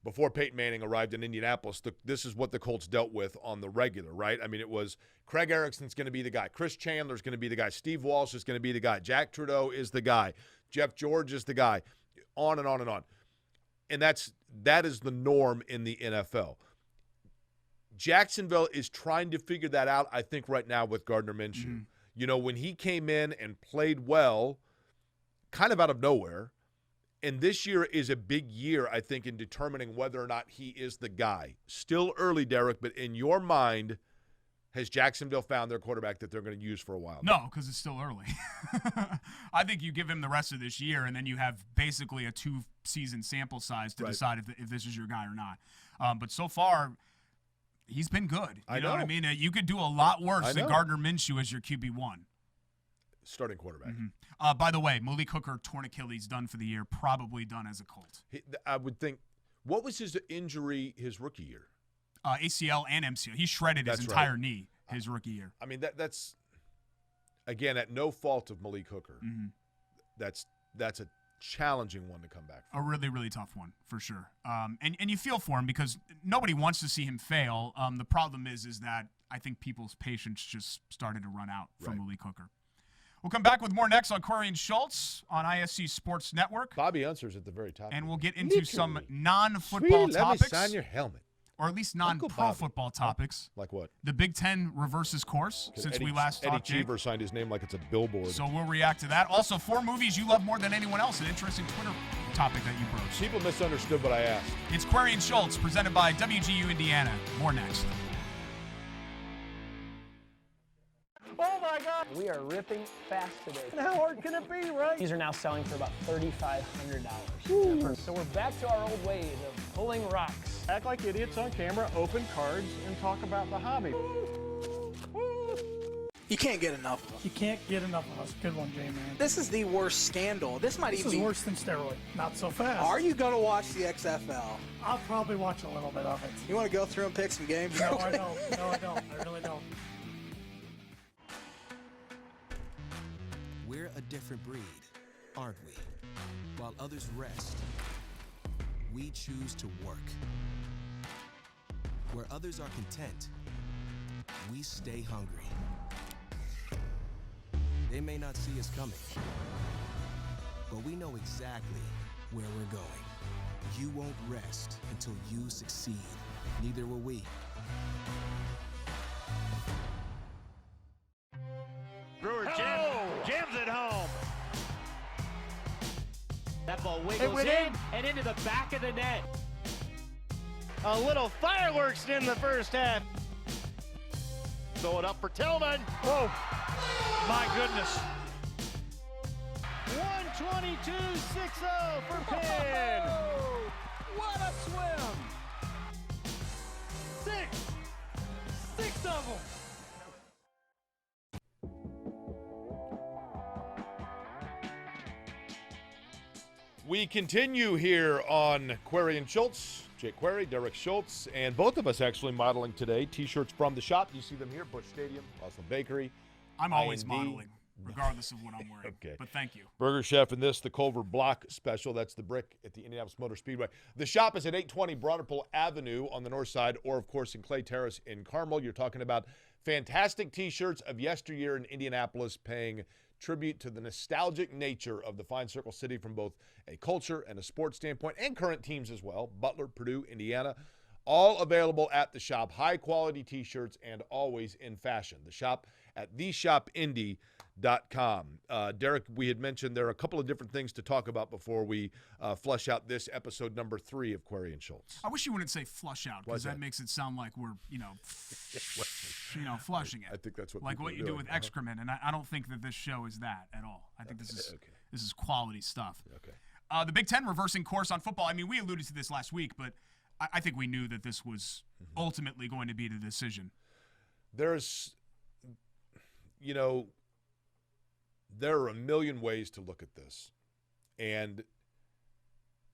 before Peyton Manning arrived in Indianapolis, this is what the Colts dealt with on the regular, right? I mean, it was Craig Erickson's going to be the guy. Chris Chandler's going to be the guy. Steve Walsh is going to be the guy. Jack Trudeau is the guy. Jeff George is the guy. On and on and on. And that is the norm in the NFL. Jacksonville is trying to figure that out, I think, right now with Gardner Minshew. Mm-hmm. You know, when he came in and played well, kind of out of nowhere, and this year is a big year, I think, in determining whether or not he is the guy. Still early, Derek, but in your mind, has Jacksonville found their quarterback that they're going to use for a while? No, because it's still early. I think you give him the rest of this year, and then you have basically a 2-season sample size to decide if this is your guy or not. But so far, he's been good. You know what I mean? You could do a lot worse than Gardner Minshew as your QB1. Starting quarterback. Mm-hmm. By the way, Malik Hooker, torn Achilles, done for the year, probably done as a Colt. I would think, what was his injury his rookie year? ACL and MCL. He shredded his entire knee his rookie year. I mean, that's, again, at no fault of Malik Hooker. Mm-hmm. That's a challenging one to come back from. A really, really tough one, for sure. And you feel for him because nobody wants to see him fail. The problem is that I think people's patience just started to run out for Malik Hooker. We'll come back with more next on Query and Schultz on ISC Sports Network. Bobby Unser's at the very top. And we'll get into some non-football topics. Let me sign your helmet. Or at least non-pro football topics. Like what? The Big Ten reverses course since we last talked. Eddie Cheever signed his name like it's a billboard. So we'll react to that. Also, 4 movies you love more than anyone else. An interesting Twitter topic that you broached. People misunderstood what I asked. It's Query and Schultz, presented by WGU Indiana. More next. Oh my God! We are ripping fast today. And how hard can it be, right? These are now selling for about $3,500. So we're back to our old ways of pulling rocks. Act like idiots on camera, open cards, and talk about the hobby. You can't get enough of them. You can't get enough of us. Good one, J-Man. This is the worst scandal. This This is worse than steroid. Not so fast. Are you going to watch the XFL? I'll probably watch a little bit of it. You want to go through and pick some games? No, I don't. No, I don't. I really don't. We're a different breed, aren't we? While others rest, we choose to work. Where others are content, we stay hungry. They may not see us coming, but we know exactly where we're going. You won't rest until you succeed. Neither will we. Brewer jams it home. That ball wiggles in and into the back of the net. A little fireworks in the first half. Throw it up for Tillman. Whoa, my goodness. 122.60 for Penn. What a swim! Six of them. We continue here on Query and Schultz. Jake Query, Derek Schultz, and both of us actually modeling today. T-shirts from the shop. You see them here, Busch Stadium, Roslyn Bakery. I'm always IND. modeling, regardless of what I'm wearing. Okay. But thank you. Burger Chef and this, the Culver Block Special. That's the brick at the Indianapolis Motor Speedway. The shop is at 820 Broderpool Avenue on the north side, or, of course, in Clay Terrace in Carmel. You're talking about fantastic T-shirts of yesteryear in Indianapolis, paying tribute to the nostalgic nature of the fine Circle City from both a culture and a sports standpoint, and current teams as well. Butler, Purdue, Indiana, all available at the shop. High-quality T-shirts and always in fashion. The shop at theshopindy.com. Derek, we had mentioned there are a couple of different things to talk about before we flush out this episode number 3 of Query and Schultz. I wish you wouldn't say flush out, because that makes it sound like we're, flushing it. I think that's what like people what you do with excrement, and I don't think that this show is that at all. I think this is quality stuff. Okay. The Big Ten reversing course on football. I mean, we alluded to this last week, but I think we knew that this was ultimately going to be the decision. There's, there are a million ways to look at this. And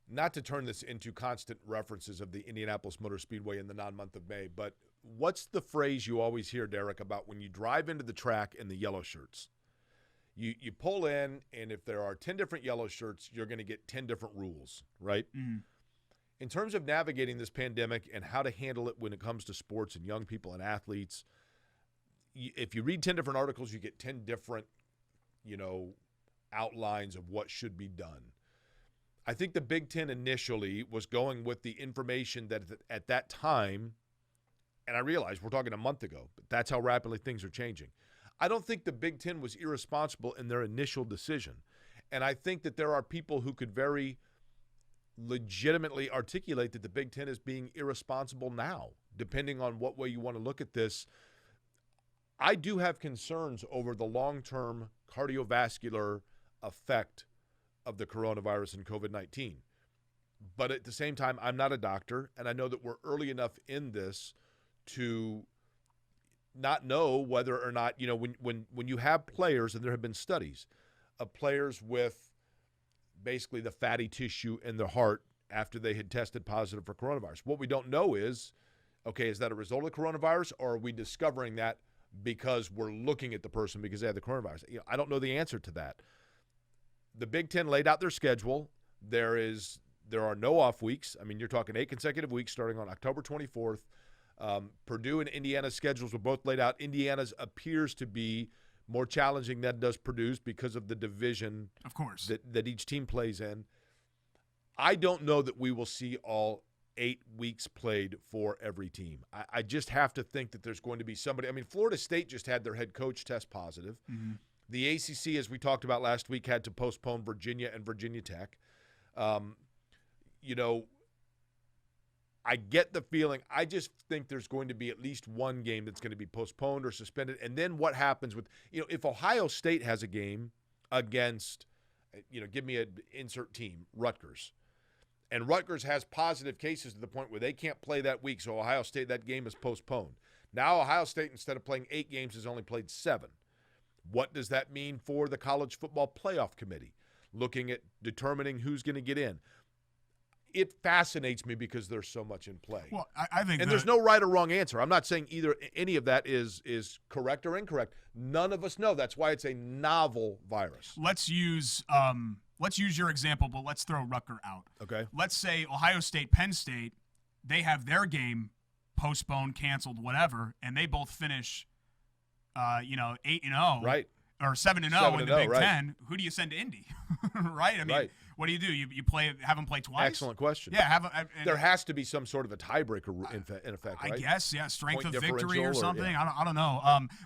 not to turn this into constant references of the Indianapolis Motor Speedway in the non-month of May, but what's the phrase you always hear, Derek, about when you drive into the track in the yellow shirts? You pull in, and if there are 10 different yellow shirts, you're going to get 10 different rules, right? Mm-hmm. in terms of navigating this pandemic and how to handle it when it comes to sports and young people and athletes, if you read 10 different articles, you get 10 different, outlines of what should be done. I think the Big Ten initially was going with the information that at that time, and I realize we're talking a month ago, but that's how rapidly things are changing. I don't think the Big Ten was irresponsible in their initial decision. And I think that there are people who could very legitimately articulate that the Big Ten is being irresponsible now, depending on what way you want to look at this. I do have concerns over the long-term cardiovascular effect of the coronavirus and COVID-19. But at the same time, I'm not a doctor, and I know that we're early enough in this to not know whether or not, when you have players, and there have been studies of players with basically the fatty tissue in their heart after they had tested positive for coronavirus. What we don't know is, okay, is that a result of coronavirus, or are we discovering that because we're looking at the person because they had the coronavirus? I don't know the answer to that. The Big Ten laid out their schedule. There are no off weeks. I mean, you're talking 8 consecutive weeks starting on October 24th. Purdue and Indiana's schedules were both laid out. Indiana's appears to be more challenging than does Purdue's because of the division, of course, that each team plays in. I don't know that we will see all 8 weeks played for every team. I just have to think that there's going to be somebody. I mean, Florida State just had their head coach test positive. Mm-hmm. The ACC, as we talked about last week, had to postpone Virginia and Virginia Tech. I get the feeling. I just think there's going to be at least one game that's going to be postponed or suspended. And then what happens with, if Ohio State has a game against, give me an insert team, Rutgers. And Rutgers has positive cases to the point where they can't play that week. So Ohio State, that game is postponed. Now Ohio State, instead of playing 8 games, has only played 7. What does that mean for the College Football Playoff Committee, looking at determining who's going to get in? It fascinates me because there's so much in play. Well, I think, and there's no right or wrong answer. I'm not saying any of that is correct or incorrect. None of us know. That's why it's a novel virus. Let's use your example, but let's throw Rutgers out. Okay. Let's say Ohio State, Penn State, they have their game postponed, canceled, whatever, and they both finish 8-0, right, or 7-0 in the Big Ten. Who do you send to Indy, right? I mean, what do? You have them play twice? Excellent question. Yeah, there has to be some sort of a tiebreaker in effect, right? I guess, yeah, strength Point of victory or something. Yeah. I don't know.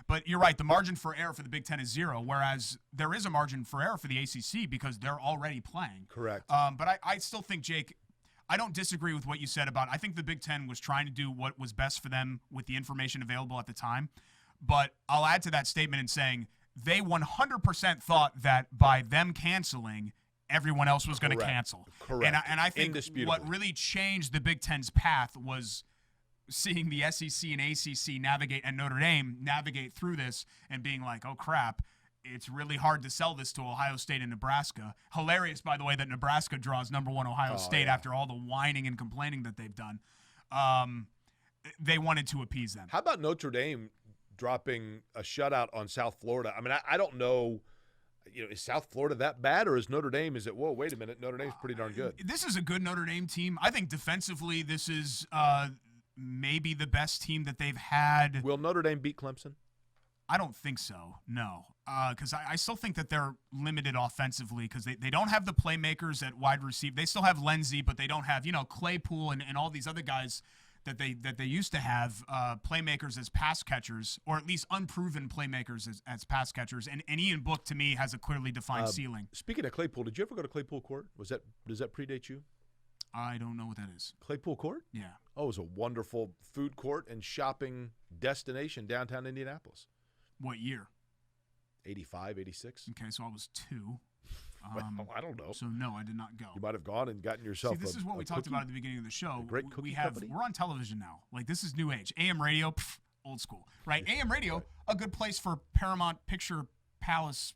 But you're right. The margin for error for the Big Ten is 0, whereas there is a margin for error for the ACC because they're already playing. Correct. But I still think, Jake, I don't disagree with what you said about. I think the Big Ten was trying to do what was best for them with the information available at the time. But I'll add to that statement in saying they 100% thought that by them canceling, everyone else was going to cancel. Correct. And I think what really changed the Big Ten's path was seeing the SEC and ACC navigate and Notre Dame navigate through this and being like, oh, crap, it's really hard to sell this to Ohio State and Nebraska. Hilarious, by the way, that Nebraska draws number 1 Ohio State after all the whining and complaining that they've done. They wanted to appease them. How about Notre Dame dropping a shutout on South Florida? I mean, I don't know, is South Florida that bad, or is Notre Dame, whoa, wait a minute, Notre Dame's pretty darn good. This is a good Notre Dame team. I think defensively this is maybe the best team that they've had. Will Notre Dame beat Clemson? I don't think so, no. Because I still think that they're limited offensively because they don't have the playmakers at wide receiver. They still have Lenzy, but they don't have, Claypool and all these other guys that they used to have playmakers as pass catchers, or at least unproven playmakers as pass catchers. And Ian Book, to me, has a clearly defined ceiling. Speaking of Claypool, did you ever go to Claypool Court? Does that predate you? I don't know what that is. Claypool Court? Yeah. Oh, it was a wonderful food court and shopping destination downtown Indianapolis. What year? 85, 86. Okay, so I was 2. Well, I don't know. So no, I did not go. You might have gone and gotten yourself. See, this is what we talked about at the beginning of the show. Great cookie company. We're on television now. Like, this is new age. AM radio, old school, right? AM radio, a good place for Paramount Picture Palace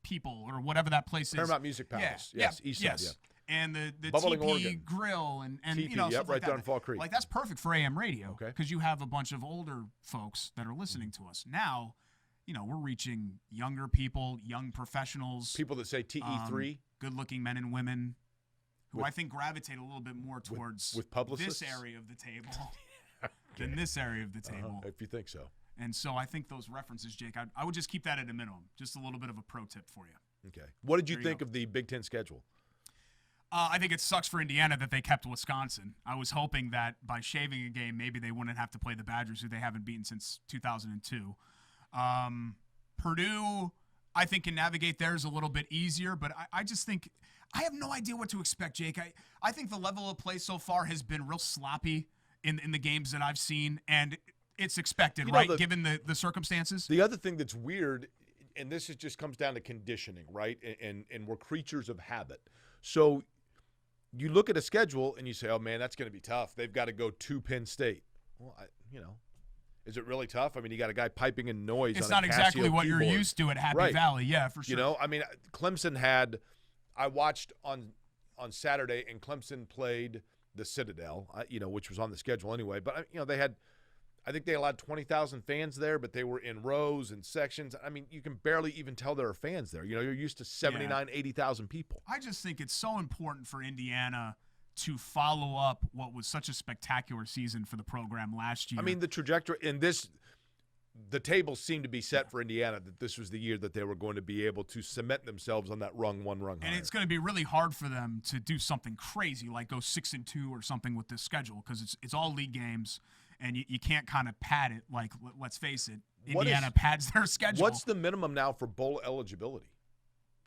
people or whatever that place is. Paramount Music Palace. Yeah. Yes. East Side. Yeah. And the Bubbling TP Oregon. Grill and TP, stuff right like there that. in Fall Creek. Like, that's perfect for AM radio. Okay. Because you have a bunch of older folks that are listening to us now. We're reaching younger people, young professionals. People that say TE3. Good-looking men and women. who I think gravitate a little bit more towards with publicists? this area of the table than this area of the table. If you think so. And so I think those references, Jake, I would just keep that at a minimum. Just a little bit of a pro tip for you. Okay. What did you There you think go. of the Big Ten schedule? I think it sucks for Indiana that they kept Wisconsin. I was hoping that by shaving a game, maybe they wouldn't have to play the Badgers, who they haven't beaten since 2002. Purdue, I think, can navigate theirs a little bit easier, but I just think I have no idea what to expect, Jake. I think the level of play so far has been real sloppy in the games that I've seen, and it's expected, right, given the circumstances? The other thing that's weird, and this just comes down to conditioning, right, and we're creatures of habit. So you look at a schedule and you say, oh, man, that's going to be tough. They've got to go to Penn State. Well, is it really tough? I mean, you got a guy piping in noise. It's on not a exactly Casio what keyboard. you're used to at Happy Right. Valley. Yeah, for sure. I mean, Clemson had – I watched on Saturday, and Clemson played the Citadel, which was on the schedule anyway. But, they had – I think they allowed 20,000 fans there, but they were in rows and sections. I mean, you can barely even tell there are fans there. You're used to 79, 80,000 people. I just think it's so important for Indiana to follow up what was such a spectacular season for the program last year. I mean, the trajectory in this – the tables seemed to be set for Indiana that this was the year that they were going to be able to cement themselves on that one rung higher. And it's going to be really hard for them to do something crazy like go 6-2 or something with this schedule because it's all league games, and you can't kind of pad it like, let's face it, Indiana pads their schedule. What's the minimum now for bowl eligibility?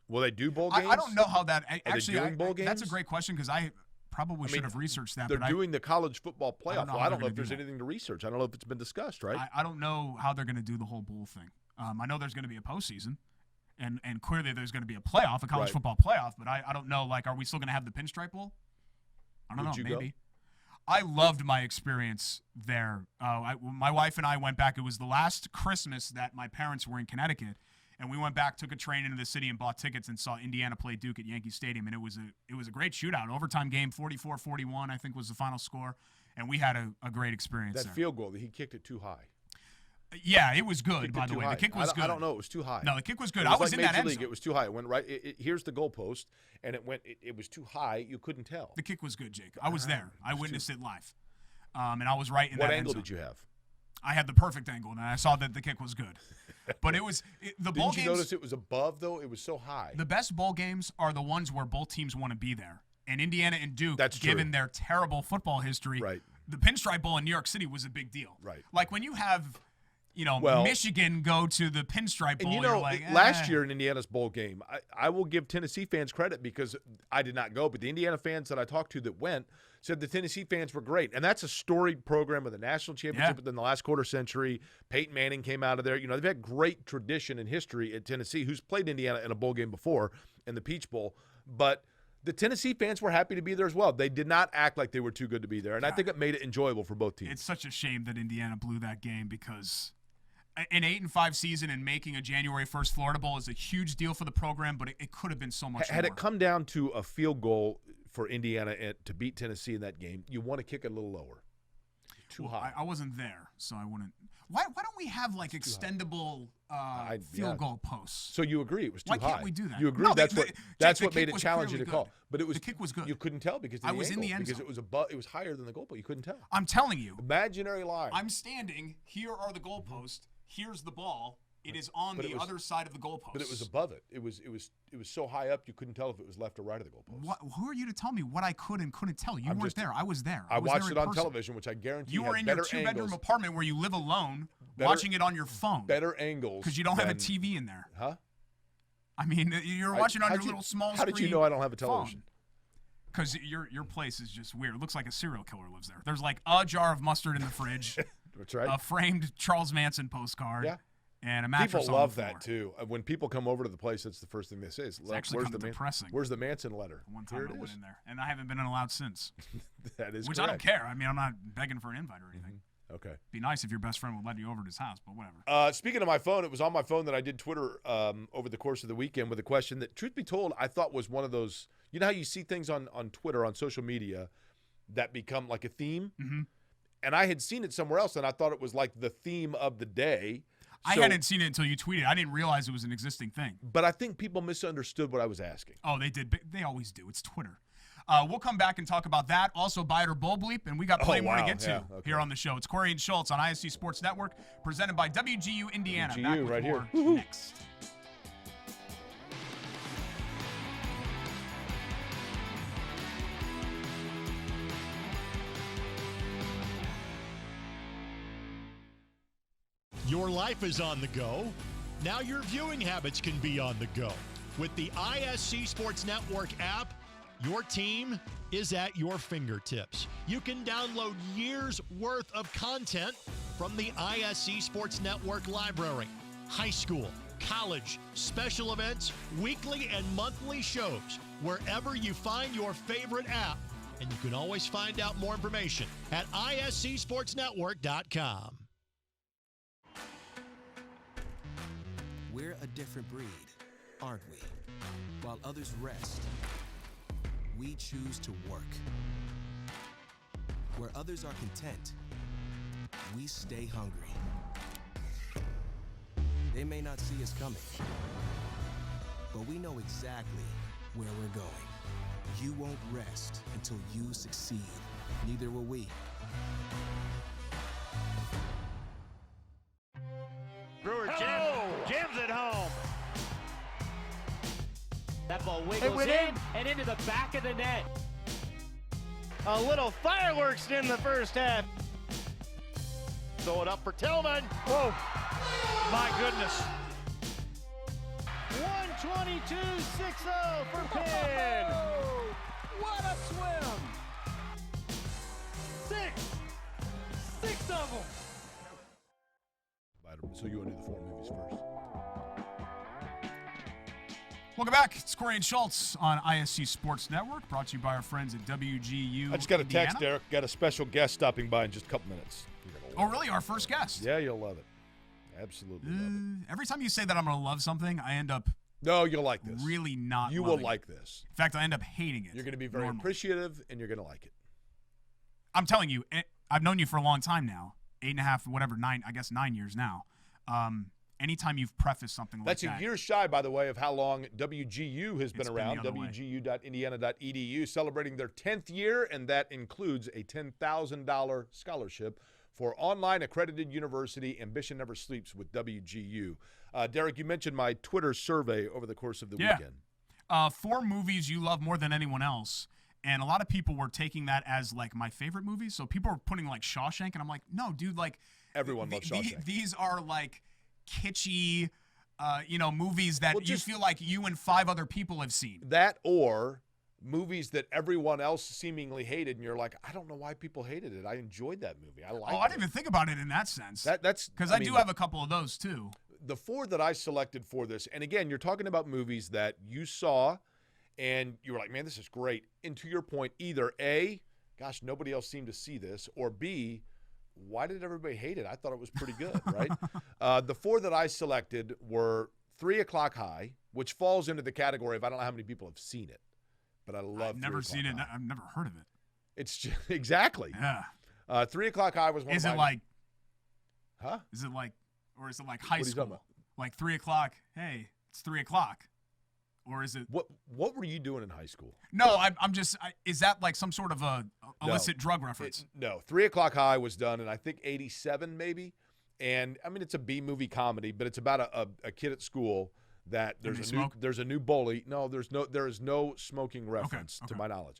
Will they do bowl games? I don't know how that – Are they doing bowl games? That's a great question because I probably should have researched that. They're doing the college football playoff. I don't know if there's anything to research. I don't know if it's been discussed, right? I don't know how they're going to do the whole bowl thing. I know there's going to be a postseason, and clearly there's going to be a playoff, a college football playoff, but I don't know, are we still going to have the Pinstripe Bowl? I don't know, maybe. I loved my experience there. My wife and I went back. It was the last Christmas that my parents were in Connecticut, and we went back, took a train into the city, and bought tickets and saw Indiana play Duke at Yankee Stadium, and it was a great shootout. Overtime game, 44-41, I think was the final score, and we had a great experience there. That field goal, he kicked it too high. Yeah, it was good, by the way. The kick was good. I don't know. It was too high. No, the kick was good. I was in Major that end League. zone. It was too high. It went right. Here's the goalpost, and it was too high. You couldn't tell. The kick was good, Jake. I was there. I witnessed it live, and I was right in that end zone. What angle did you have? I had the perfect angle, and I saw that the kick was good. But the bowl games. Didn't you notice it was above though? It was so high. The best bowl games are the ones where both teams want to be there. And Indiana and Duke, given their terrible football history, the Pinstripe Bowl in New York City was a big deal. Right. Like when you have, Michigan go to the Pinstripe Bowl, and you're like, last year in Indiana's bowl game, I will give Tennessee fans credit because I did not go, but the Indiana fans that I talked to that went said the Tennessee fans were great. And that's a storied program with a national championship within the last quarter century. Peyton Manning came out of there. They've had great tradition and history at Tennessee, who's played Indiana in a bowl game before in the Peach Bowl. But the Tennessee fans were happy to be there as well. They did not act like they were too good to be there. And I think it made it enjoyable for both teams. It's such a shame that Indiana blew that game because an 8-5 season and making a January 1st Florida Bowl is a huge deal for the program, but it could have been so much more. Had it come down to a field goal for Indiana to beat Tennessee in that game, you want to kick it a little lower. Too high. I wasn't there, so I wouldn't. Why don't we have extendable field goal posts? So you agree it was too high? Why can't we do that? You agree that's what made it challenging to call. But the kick was good. You couldn't tell because I was in the end because zone. it was higher than the goal, but you couldn't tell. I'm telling you. Imaginary line. I'm standing. Here are the goalposts. Here's the ball. It is on the other side of the goalpost. But it was above it. It was so high up you couldn't tell if it was left or right of the goalpost. Who are you to tell me what I could and couldn't tell? You weren't there. I was there. I watched it on television, which I guarantee you were in your 2-bedroom apartment where you live alone, watching it on your phone. Better angles. Because you don't have a TV in there. Huh? I mean, you're watching on your little small screen. How did you know I don't have a television? Because your place is just weird. It looks like a serial killer lives there. There's a jar of mustard in the fridge. That's right. A framed Charles Manson postcard. Yeah. And a mattress people love on the floor. that too. When people come over to the place, that's the first thing they say. It's actually kind of depressing. Where's the Manson letter? One time I went in there, and I haven't been allowed since. That is Which correct. I don't care. I mean, I'm not begging for an invite or anything. Okay. Be nice if your best friend would let you over to his house, but whatever. Speaking of my phone, it was on my phone that I did Twitter over the course of the weekend with a question that, truth be told, I thought was one of those, you know how you see things on Twitter, on social media, that become like a theme? Mm-hmm. And I had seen it somewhere else, and I thought it was like the theme of the day. I So- hadn't seen it until you tweeted. I didn't realize it was an existing thing. But I think people misunderstood what I was asking. Oh, they did. They always do. It's Twitter. We'll come back and talk about that. Also, Buy It or Bull Bleep, and we got plenty more to get to here on the show. It's Corey and Schultz on ISC Sports Network, presented by WGU Indiana. WGU, Back with right more here. next. Your life is on the go. Now your viewing habits can be on the go. With the ISC Sports Network app, your team is at your fingertips. You can download years' worth of content from the ISC Sports Network library. High school, college, special events, weekly and monthly shows, wherever you find your favorite app. And you can always find out more information at iscsportsnetwork.com. We're a different breed, aren't we? While others rest, we choose to work. Where others are content, we stay hungry. They may not see us coming, but we know exactly where we're going. You won't rest until you succeed. Neither will we. Brewer jams it home. That ball wiggles in and into the back of the net. A little fireworks in the first half. Throw it up for Tillman. Whoa, my goodness. 122-6-0 for Penn. What a swim! Six of them. So you want to do the 4 movies first? Welcome back. It's Corey and Schultz on ISC Sports Network, brought to you by our friends at WGU I just got a text, Indiana. Derek. Got a special guest stopping by in just a couple minutes. Oh, really? Our first guest? Yeah, you'll love it. Absolutely love it. Every time you say that I'm going to love something, I end up No, you'll like this. really not You will loving like it. this. In fact, I end up hating it. You're going to be very normally. appreciative, and you're going to like it. I'm telling you, I've known you for a long time now. 8.5, whatever, 9, I guess 9 years now. Anytime you've prefaced something That's like a that. year shy, by the way, of how long WGU has been It's been around, the other way. wgu.indiana.edu, celebrating their 10th year, and that includes a $10,000 scholarship for online accredited university. Ambition never sleeps with WGU. Derek, you mentioned my Twitter survey over the course of the weekend. 4 movies you love more than anyone else. And a lot of people were taking that as, like, my favorite movies. So people were putting, like, Shawshank. And I'm like, no, dude, like. Everyone loves Shawshank. These are, like, kitschy, movies that Well, you feel like you and 5 other people have seen. That or movies that everyone else seemingly hated, and you're like, I don't know why people hated it. I enjoyed that movie. I liked it. I didn't even think about it in that sense. That's because I do have a couple of those, too. The 4 that I selected for this, and again, you're talking about movies that you saw and you were like, man, this is great. And to your point, either A, gosh, nobody else seemed to see this, or B, why did everybody hate it? I thought it was pretty good, right? The 4 that I selected were 3 O'Clock High, which falls into the category of I don't know how many people have seen it, but I love I've never 3 seen it. O'Clock High. I've never heard of it. It's just, exactly. Yeah. 3 O'Clock High was one Is of it my... like, Huh? is it like, or is it like high What are you talking school? about? Like 3 o'clock, hey, it's 3 o'clock. Or is it? What were you doing in high school? No, I'm just, is that like some sort of a illicit drug reference? No, 3 O'Clock High was done in, I think, 87 maybe. And, I mean, it's a B-movie comedy, but it's about a kid at school that there's a new bully. No, there is no smoking reference to my knowledge.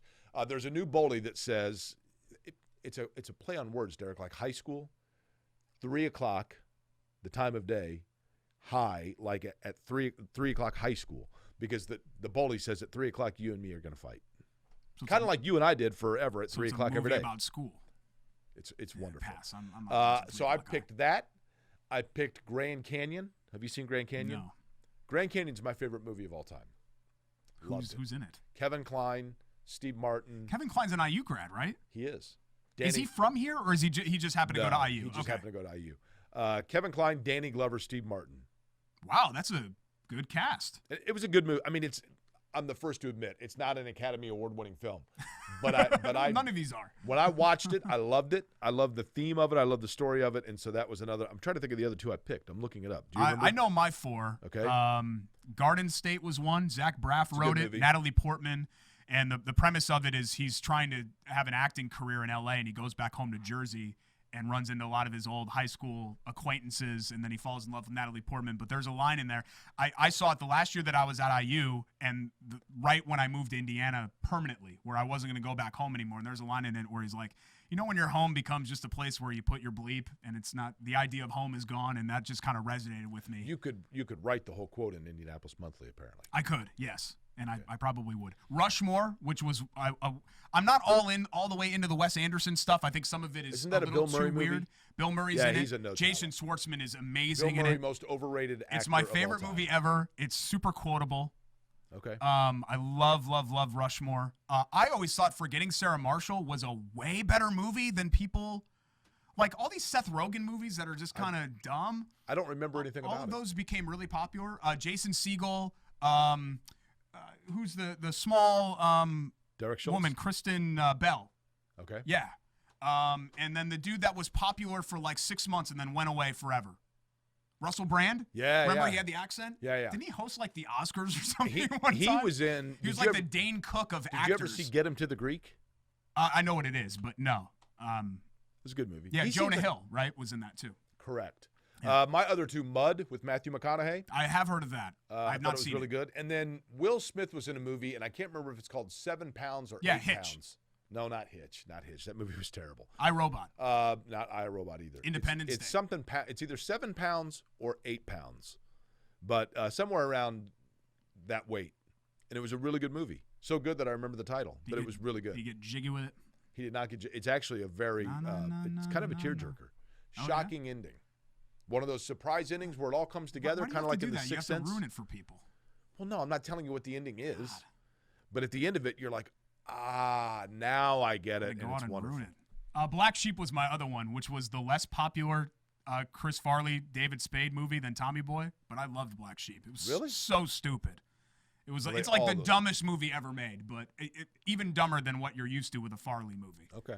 There's a new bully that says, it's a play on words, Derek, like high school, 3 o'clock, the time of day, high, like at 3 o'clock high school. Because the bully says at 3 o'clock, you and me are going to fight. So kind of like you and I did forever at 3 o'clock every day. About school. It's wonderful. Pass. I'm not so I picked that. I picked Grand Canyon. Have you seen Grand Canyon? No. Grand Canyon's my favorite movie of all time. Who's in it? Kevin Kline, Steve Martin. Kevin Kline's an IU grad, right? He is. Is he from here, or is he just happened to go to IU? He just happened to go to IU. Kevin Kline, Danny Glover, Steve Martin. Wow, that's a good cast. It was a good movie. I mean, I'm the first to admit it's not an Academy Award-winning film, but I none of these are. When I watched it, I loved it. I loved the theme of it. I loved the story of it, and so that was another. I'm trying to think of the other two I picked. I'm looking it up. Do you remember? I know my 4. Okay. Garden State was one. Zach Braff wrote it. movie. Natalie Portman. And the premise of it is he's trying to have an acting career in L.A., and he goes back home to Jersey and runs into a lot of his old high school acquaintances, and then he falls in love with Natalie Portman. But there's a line in there. I saw it the last year that I was at IU, and right when I moved to Indiana permanently, where I wasn't going to go back home anymore. And there's a line in it where he's like, you know when your home becomes just a place where you put your bleep, and it's not – the idea of home is gone, and that just kind of resonated with me. You could write the whole quote in Indianapolis Monthly, apparently. I could, yes. And I probably would. Rushmore, which was I'm not all the way into the Wes Anderson stuff. I think some of it is Isn't that a little Bill Murray too movie? weird. Bill Murray's Yeah, in he's it. a no Jason Schwartzman is amazing Bill Murray, in it. most overrated actor It's my of all favorite time. movie ever. It's super quotable. Okay. I love Rushmore. I always thought Forgetting Sarah Marshall was a way better movie than people like all these Seth Rogen movies that are just kind of dumb. I don't remember anything about it. All of those became really popular. Jason Segel. Who's the small Derek Schultz? woman, Kristen Bell. Okay. Yeah. And then the dude that was popular for like 6 months and then went away forever. Russell Brand? Yeah, Remember yeah. he had the accent? Yeah. Didn't he host like the Oscars or something He one time? was in. He was did you like the ever- Dane Cook of Did actors. you ever see Get Him to the Greek? I know what it is, but no. It was a good movie. Yeah, He Jonah seems like- Hill, right, was in that too. Correct. Yeah. My other two, Mud with Matthew McConaughey. I have heard of that. I have thought not it was seen really it. good. And then Will Smith was in a movie, and I can't remember if it's called 7 Pounds or 8 Hitch. Pounds. No, not Hitch. Not Hitch. That movie was terrible. iRobot. Not iRobot either. Independence It's Day. something. It's either 7 pounds or 8 pounds, but somewhere around that weight. And it was a really good movie. So good that I remember the title, but it was really good. Did you get jiggy with it? He did not get. It's actually a very. It's kind of a tearjerker. Oh, Shocking ending. One of those surprise endings where it all comes together, Why do you kind of have to like in do The that? You Sixth have to Sense. ruin it for people. Well, no, I'm not telling you what the ending is, but at the end of it, you're like, now I get it, Go and on it's and wonderful. ruin it. Black Sheep was my other one, which was the less popular Chris Farley, David Spade movie than Tommy Boy, but I loved Black Sheep. It was Really? so stupid. It was. Well, It's they like all the those- dumbest movie ever made, but even dumber than what you're used to with a Farley movie. Okay.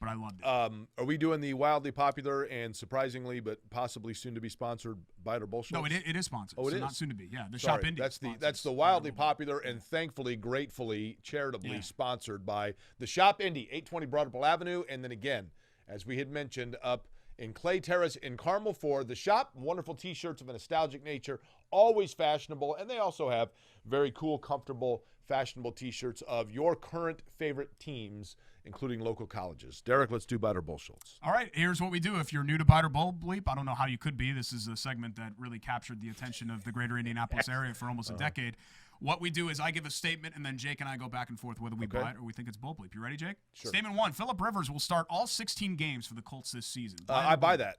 But I loved it. Are we doing the wildly popular and surprisingly, but possibly soon to be sponsored Bite or Bullshit? No, it is sponsored. Oh, it so is? Not soon to be. Yeah, the Sorry, Shop Indie. that's the wildly popular and thankfully, gratefully, charitably sponsored by the Shop Indie, 820 Broadwell Avenue, and then again, as we had mentioned, up in Clay Terrace in Carmel for the shop. Wonderful T-shirts of a nostalgic nature, always fashionable, and they also have very cool, comfortable, fashionable T-shirts of your current favorite teams, including local colleges. Derek, let's do Bite or Bullshits. All right, here's what we do. If you're new to Bite or Bull Bleep, I don't know how you could be. This is a segment that really captured the attention of the greater Indianapolis area for almost a decade. What we do is I give a statement, and then Jake and I go back and forth whether we buy it or we think it's Bull Bleep. You ready, Jake? Sure. Statement 1, Phillip Rivers will start all 16 games for the Colts this season. I buy that.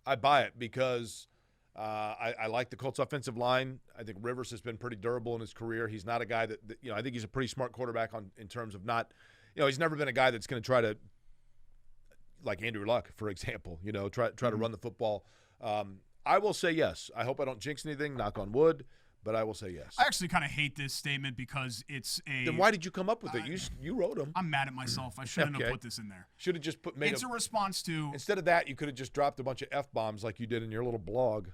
I buy it because I like the Colts offensive line. I think Rivers has been pretty durable in his career. He's not a guy that I think he's a pretty smart quarterback in terms of not, he's never been a guy that's going to try to, like Andrew Luck, for example, try to run the football. I will say yes. I hope I don't jinx anything, knock on wood, but I will say yes. I actually kind of hate this statement because it's a. Then why did you come up with it? You wrote them. I'm mad at myself. I shouldn't have put this in there. Should have just It's a response to. Instead of that, you could have just dropped a bunch of F-bombs like you did in your little blog.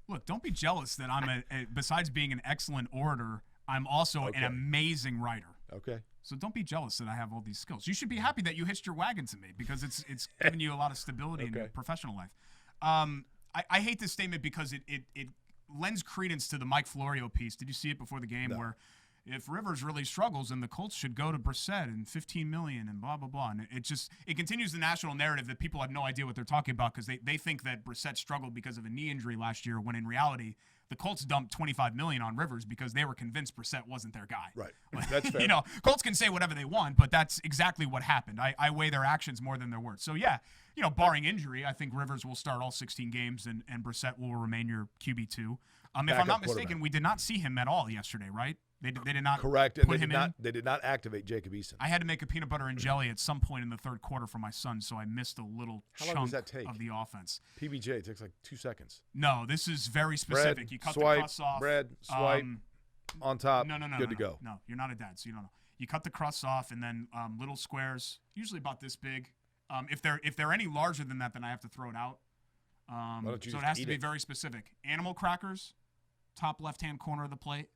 Look, don't be jealous that I'm besides being an excellent orator, I'm also an amazing writer. Okay. So don't be jealous that I have all these skills. You should be happy that you hitched your wagon to me because it's giving you a lot of stability in your professional life. I hate this statement because it lends credence to the Mike Florio piece. Did you see it before the game where if Rivers really struggles, then the Colts should go to Brissett and $15 million and blah, blah, blah. And it continues the national narrative that people have no idea what they're talking about because they think that Brissett struggled because of a knee injury last year when in reality the Colts dumped $25 million on Rivers because they were convinced Brissett wasn't their guy. Right. That's fair. Colts can say whatever they want, but that's exactly what happened. I weigh their actions more than their words. So, yeah, barring injury, I think Rivers will start all 16 games and Brissett will remain your QB2. If I'm not mistaken, we did not see him at all yesterday, right? They did not correct, put and him in. They did not activate Jacob Eason. I had to make a peanut butter and jelly at some point in the third quarter for my son, so I missed a little How long chunk does that take? of the offense. PBJ takes like 2 seconds. No, this is very specific. Bread, You cut swipe, the crust off. bread, swipe. on top. No. Good to go. No, you're not a dad, so you don't know. You cut the crusts off, and then little squares, usually about this big. If they're any larger than that, then I have to throw it out. So it has to be very specific. Animal crackers, top left-hand corner of the plate.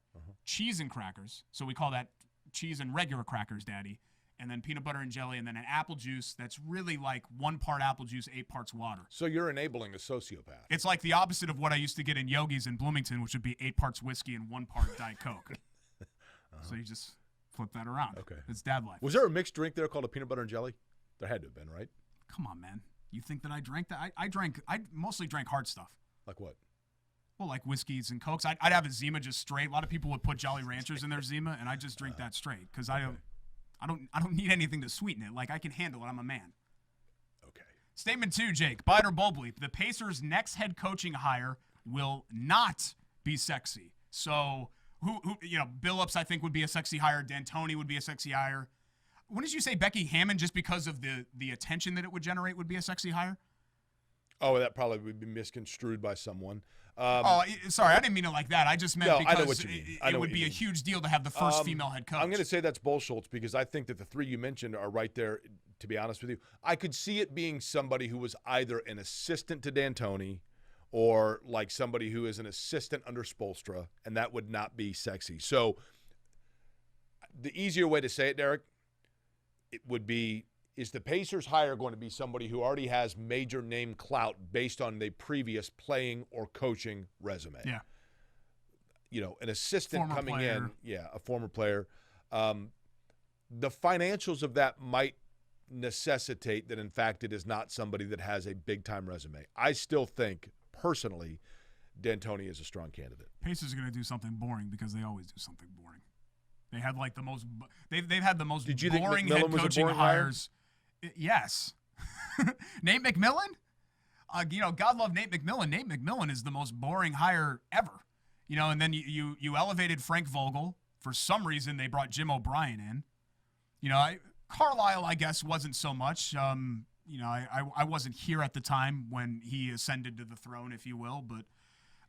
Cheese and crackers. So we call that cheese and regular crackers, Daddy. And then peanut butter and jelly, and then an apple juice that's really like 1 part apple juice, 8 parts water. So you're enabling a sociopath. It's like the opposite of what I used to get in Yogi's in Bloomington, which would be 8 parts whiskey and 1 part Diet Coke. So you just flip that around. Okay. It's dad life. Was there a mixed drink there called a peanut butter and jelly? There had to have been, right? Come on, man. You think that I drank that? I mostly drank hard stuff. Like what? Well, like whiskeys and Cokes. I'd have a Zima just straight. A lot of people would put Jolly Ranchers in their Zima, and I just drink that straight because I don't need anything to sweeten it. Like, I can handle it. I'm a man. Okay. Statement 2, Jake. Bite or bull bleep. The Pacers' next head coaching hire will not be sexy. So, who Billups, I think, would be a sexy hire. D'Antoni would be a sexy hire. When did you say Becky Hammon, just because of the attention that it would generate, would be a sexy hire? Oh, that probably would be misconstrued by someone. Sorry, I didn't mean it like that. I just meant because I know what you mean. it would be a huge deal to have the first female head coach. I'm going to say that's bull, Schultz, because I think that the 3 you mentioned are right there, to be honest with you. I could see it being somebody who was either an assistant to D'Antoni or like somebody who is an assistant under Spoelstra, and that would not be sexy. So the easier way to say it, Derek, it would be, is the Pacers hire going to be somebody who already has major name clout based on the previous playing or coaching resume? Yeah. An assistant Former coming player. in, a former player. The financials of that might necessitate that, in fact, it is not somebody that has a big-time resume. I still think, personally, D'Antoni is a strong candidate. Pacers are going to do something boring because they always do something boring. They had like the most. They've had the most Did you boring think McMillan head was a coaching boring hires. Yes. Nate McMillan. God love Nate McMillan. Nate McMillan is the most boring hire ever. And then you elevated Frank Vogel. For some reason, they brought Jim O'Brien in. Carlisle, I guess, wasn't so much. I wasn't here at the time when he ascended to the throne, if you will, but.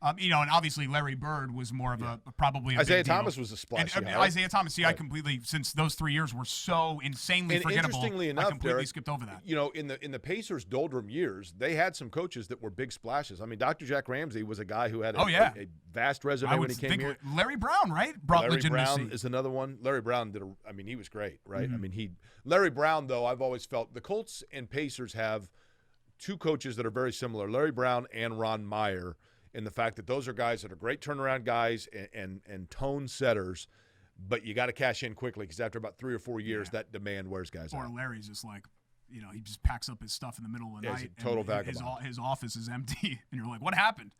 And obviously Larry Bird was more of probably a Isaiah big deal. Thomas was a splash. Isaiah Thomas, I completely, since those 3 years were so insanely forgettable, interestingly enough, I completely Derek, skipped over that. In the Pacers' doldrum years, they had some coaches that were big splashes. I mean, Dr. Jack Ramsey was a guy who had a vast resume when he came here. Larry Brown, right? Brought Larry legitimacy. Brown is another one. Larry Brown he was great, right? Mm-hmm. Larry Brown, though, I've always felt the Colts and Pacers have 2 coaches that are very similar, Larry Brown and Ron Meyer, in the fact that those are guys that are great turnaround guys and tone setters, but you got to cash in quickly because after about 3 or 4 years, that demand wears guys out. Or Larry's just like, he just packs up his stuff in the middle of the night. He's a total vagabond. His office is empty, and you're like, what happened?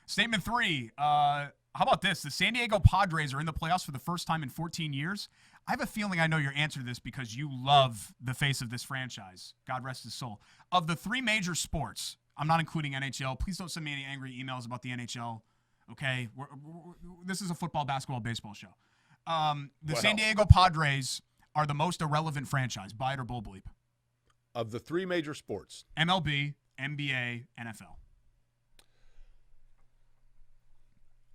Statement 3, how about this? The San Diego Padres are in the playoffs for the first time in 14 years. I have a feeling I know your answer to this because you love the face of this franchise. God rest his soul. Of the 3 major sports, I'm not including NHL. Please don't send me any angry emails about the NHL. Okay? This is a football, basketball, baseball show. San Diego Padres are the most irrelevant franchise. Buy it or bull bleep. Of the 3 major sports. MLB, NBA, NFL.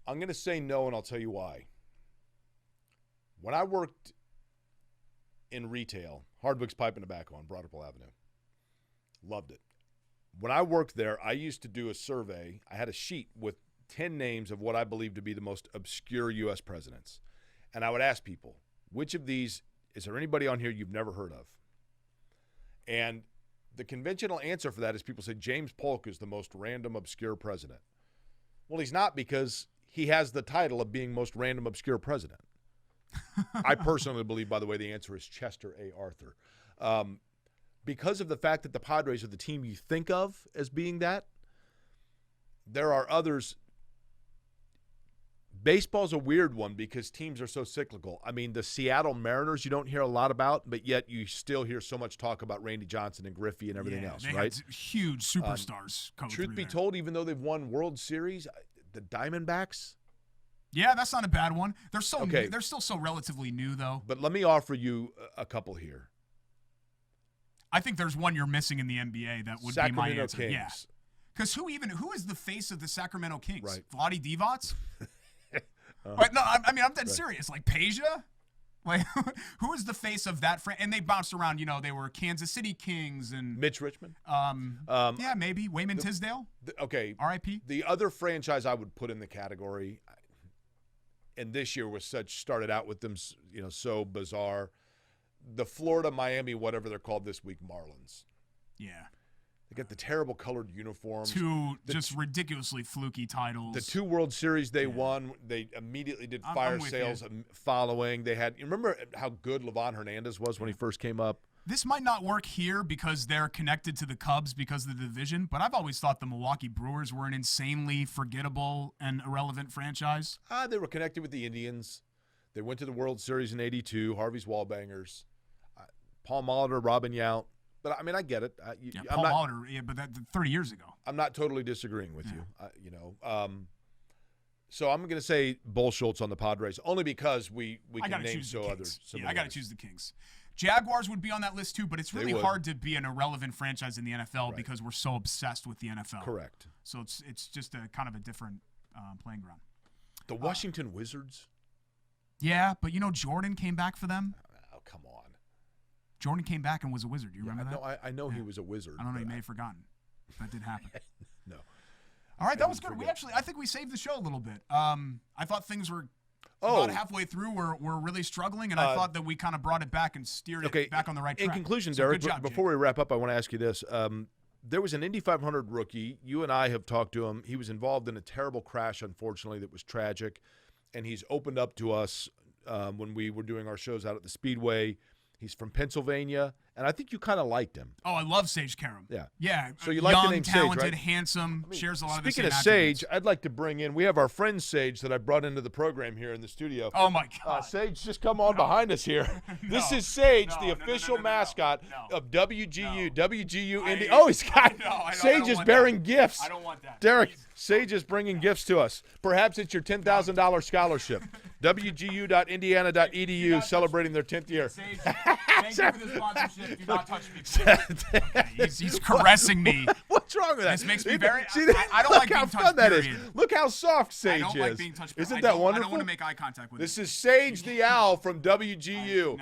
I'm going to say no, and I'll tell you why. When I worked in retail, Hardwick's Pipe and Tobacco on Broad Ripple Avenue, loved it. When I worked there, I used to do a survey. I had a sheet with 10 names of what I believe to be the most obscure U.S. presidents. And I would ask people, which of these, is there anybody on here you've never heard of? And the conventional answer for that is people say James Polk is the most random, obscure president. Well, he's not because he has the title of being most random, obscure president. I personally believe, by the way, the answer is Chester A. Arthur. Because of the fact that the Padres are the team you think of as being that, there are others. Baseball's a weird one because teams are so cyclical. I mean, the Seattle Mariners you don't hear a lot about, but yet you still hear so much talk about Randy Johnson and Griffey and everything else, they right? Had huge superstars. Truth be told, even though they've won World Series, the Diamondbacks. Yeah, that's not a bad one. They're they're still so relatively new, though. But let me offer you a couple here. I think there's one you're missing in the NBA that would be my answer. Kings. Yeah. Because who is the face of the Sacramento Kings? Right. Vlade Divac? But no, I mean, I'm dead serious. Like, Peja? Like, who is the face of that? And they bounced around. You know, they were Kansas City Kings and Mitch Richmond. Yeah, maybe Wayman Tisdale. Okay. R.I.P. The other franchise I would put in the category, and this year started out with them, you know, so bizarre. The Florida, Miami, whatever they're called this week, Marlins. Yeah. They got the terrible colored uniforms. Just ridiculously fluky titles. The 2 World Series they won, they immediately did fire sales following. They had, you remember how good Livan Hernandez was when he first came up? This might not work here because they're connected to the Cubs because of the division, but I've always thought the Milwaukee Brewers were an insanely forgettable and irrelevant franchise. They were connected with the Indians. They went to the World Series in '82, Harvey's Wallbangers. Paul Molitor, Robin Yount. But, I mean, I get it. Paul Molitor, but that 30 years ago. I'm not totally disagreeing with you. So I'm going to say Bull Schultz on the Padres, only because we can name others. I got to choose the Kings. Jaguars would be on that list too, but it's really hard to be an irrelevant franchise in the NFL because we're so obsessed with the NFL. Correct. So it's just a kind of a different playing ground. The Washington Wizards? Yeah, but you know Jordan came back for them. Oh, come on. Jordan came back and was a Wizard. Do you remember that? No, I know he was a Wizard. I don't know. You may have forgotten. That did happen. No. All right, that was good. I think we saved the show a little bit. I thought things were about halfway through. We're really struggling, and I thought that we kind of brought it back and steered it back on the right track. In conclusion, so Derek, good job, before we wrap up, I want to ask you this. There was an Indy 500 rookie. You and I have talked to him. He was involved in a terrible crash, unfortunately, that was tragic, and he's opened up to us when we were doing our shows out at the Speedway. He's from Pennsylvania, and I think you kind of liked him. Oh, I love Sage Karam. Yeah. Yeah. So you like the name talented, Sage, right? handsome, shares a lot of the same attributes. Speaking of Sage, I'd like to bring in, we have our friend Sage that I brought into the program here in the studio. Oh, my God. Sage, just come on behind us here. This is Sage, the official mascot of WGU Indy. Oh, he's got Sage is bearing gifts. I don't want that. Derek, Sage is bringing gifts to us. Perhaps it's your $10,000 scholarship. WGU.indiana.edu celebrating their 10th year. Sage, thank you for the sponsorship. Do not touch me, please. Okay, he's caressing me. What's wrong with that? This makes me very. See, I don't like being touched. Look how fun that is. Period. Look how soft Sage is. I don't like being touched. Isn't that wonderful? I don't want to make eye contact with This him. is Sage the Owl from WGU.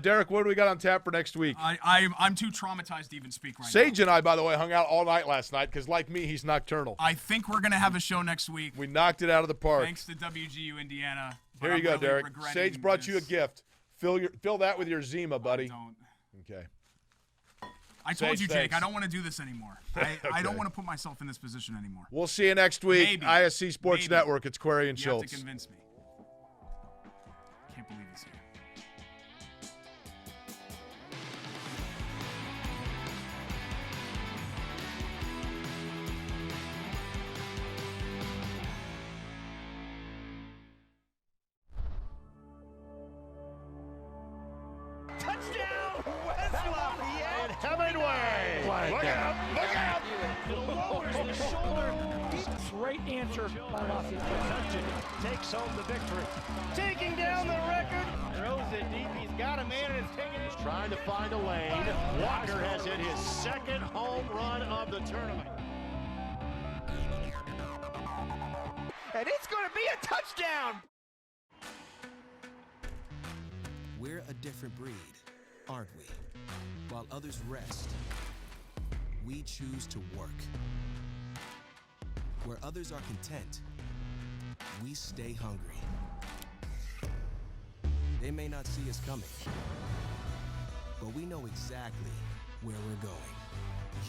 Derek, what do we got on tap for next week? I'm too traumatized to even speak right now. Sage and I, by the way, hung out all night last night because, like me, he's nocturnal. I think we're going to have a show next week. We knocked it out of the park. Thanks to WGU Indiana. Here you go, Derek. Sage brought you a gift. Fill that with your Zima, buddy. I don't. Okay. I told you, Jake, I don't want to do this anymore. I don't want to put myself in this position anymore. We'll see you next week. Maybe. ISC Sports Maybe. Network. It's Query and You have to Schultz. convince me. Can't believe this. Touchdown, West Lafayette. Hemingway. Look out. Look out. Lowers the shoulder. Deep right answer by Lafayette. Touches it. Takes home the victory. Taking down the record. Throws it deep. He's got a man and it's taking it. Trying to find a lane. Walker has hit his second home run of the tournament. And it's going to be a touchdown. We're a different breed, aren't we? While others rest, we choose to work. Where others are content, we stay hungry. They may not see us coming, but we know exactly where we're going.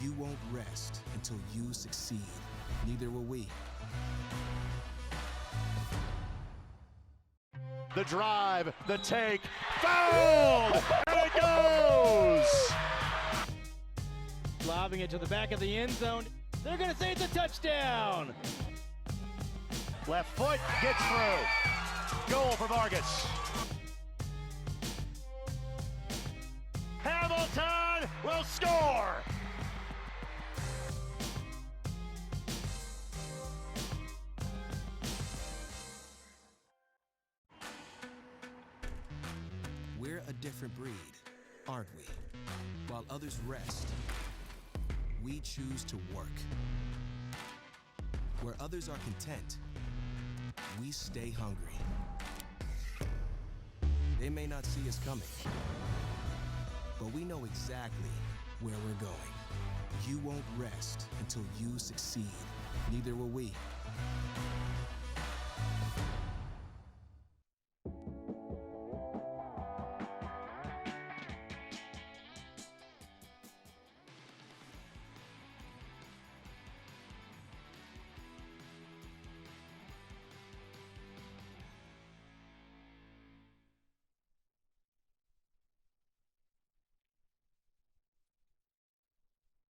You won't rest until you succeed. Neither will we. The drive, the take, fouled, and it goes! Lobbing it to the back of the end zone. They're going to say it's a touchdown. Left foot gets through. Goal for Vargas. Hamilton will score! We're a different breed, aren't we? While others rest, we choose to work. Where others are content, we stay hungry. They may not see us coming, but we know exactly where we're going. You won't rest until you succeed. Neither will we.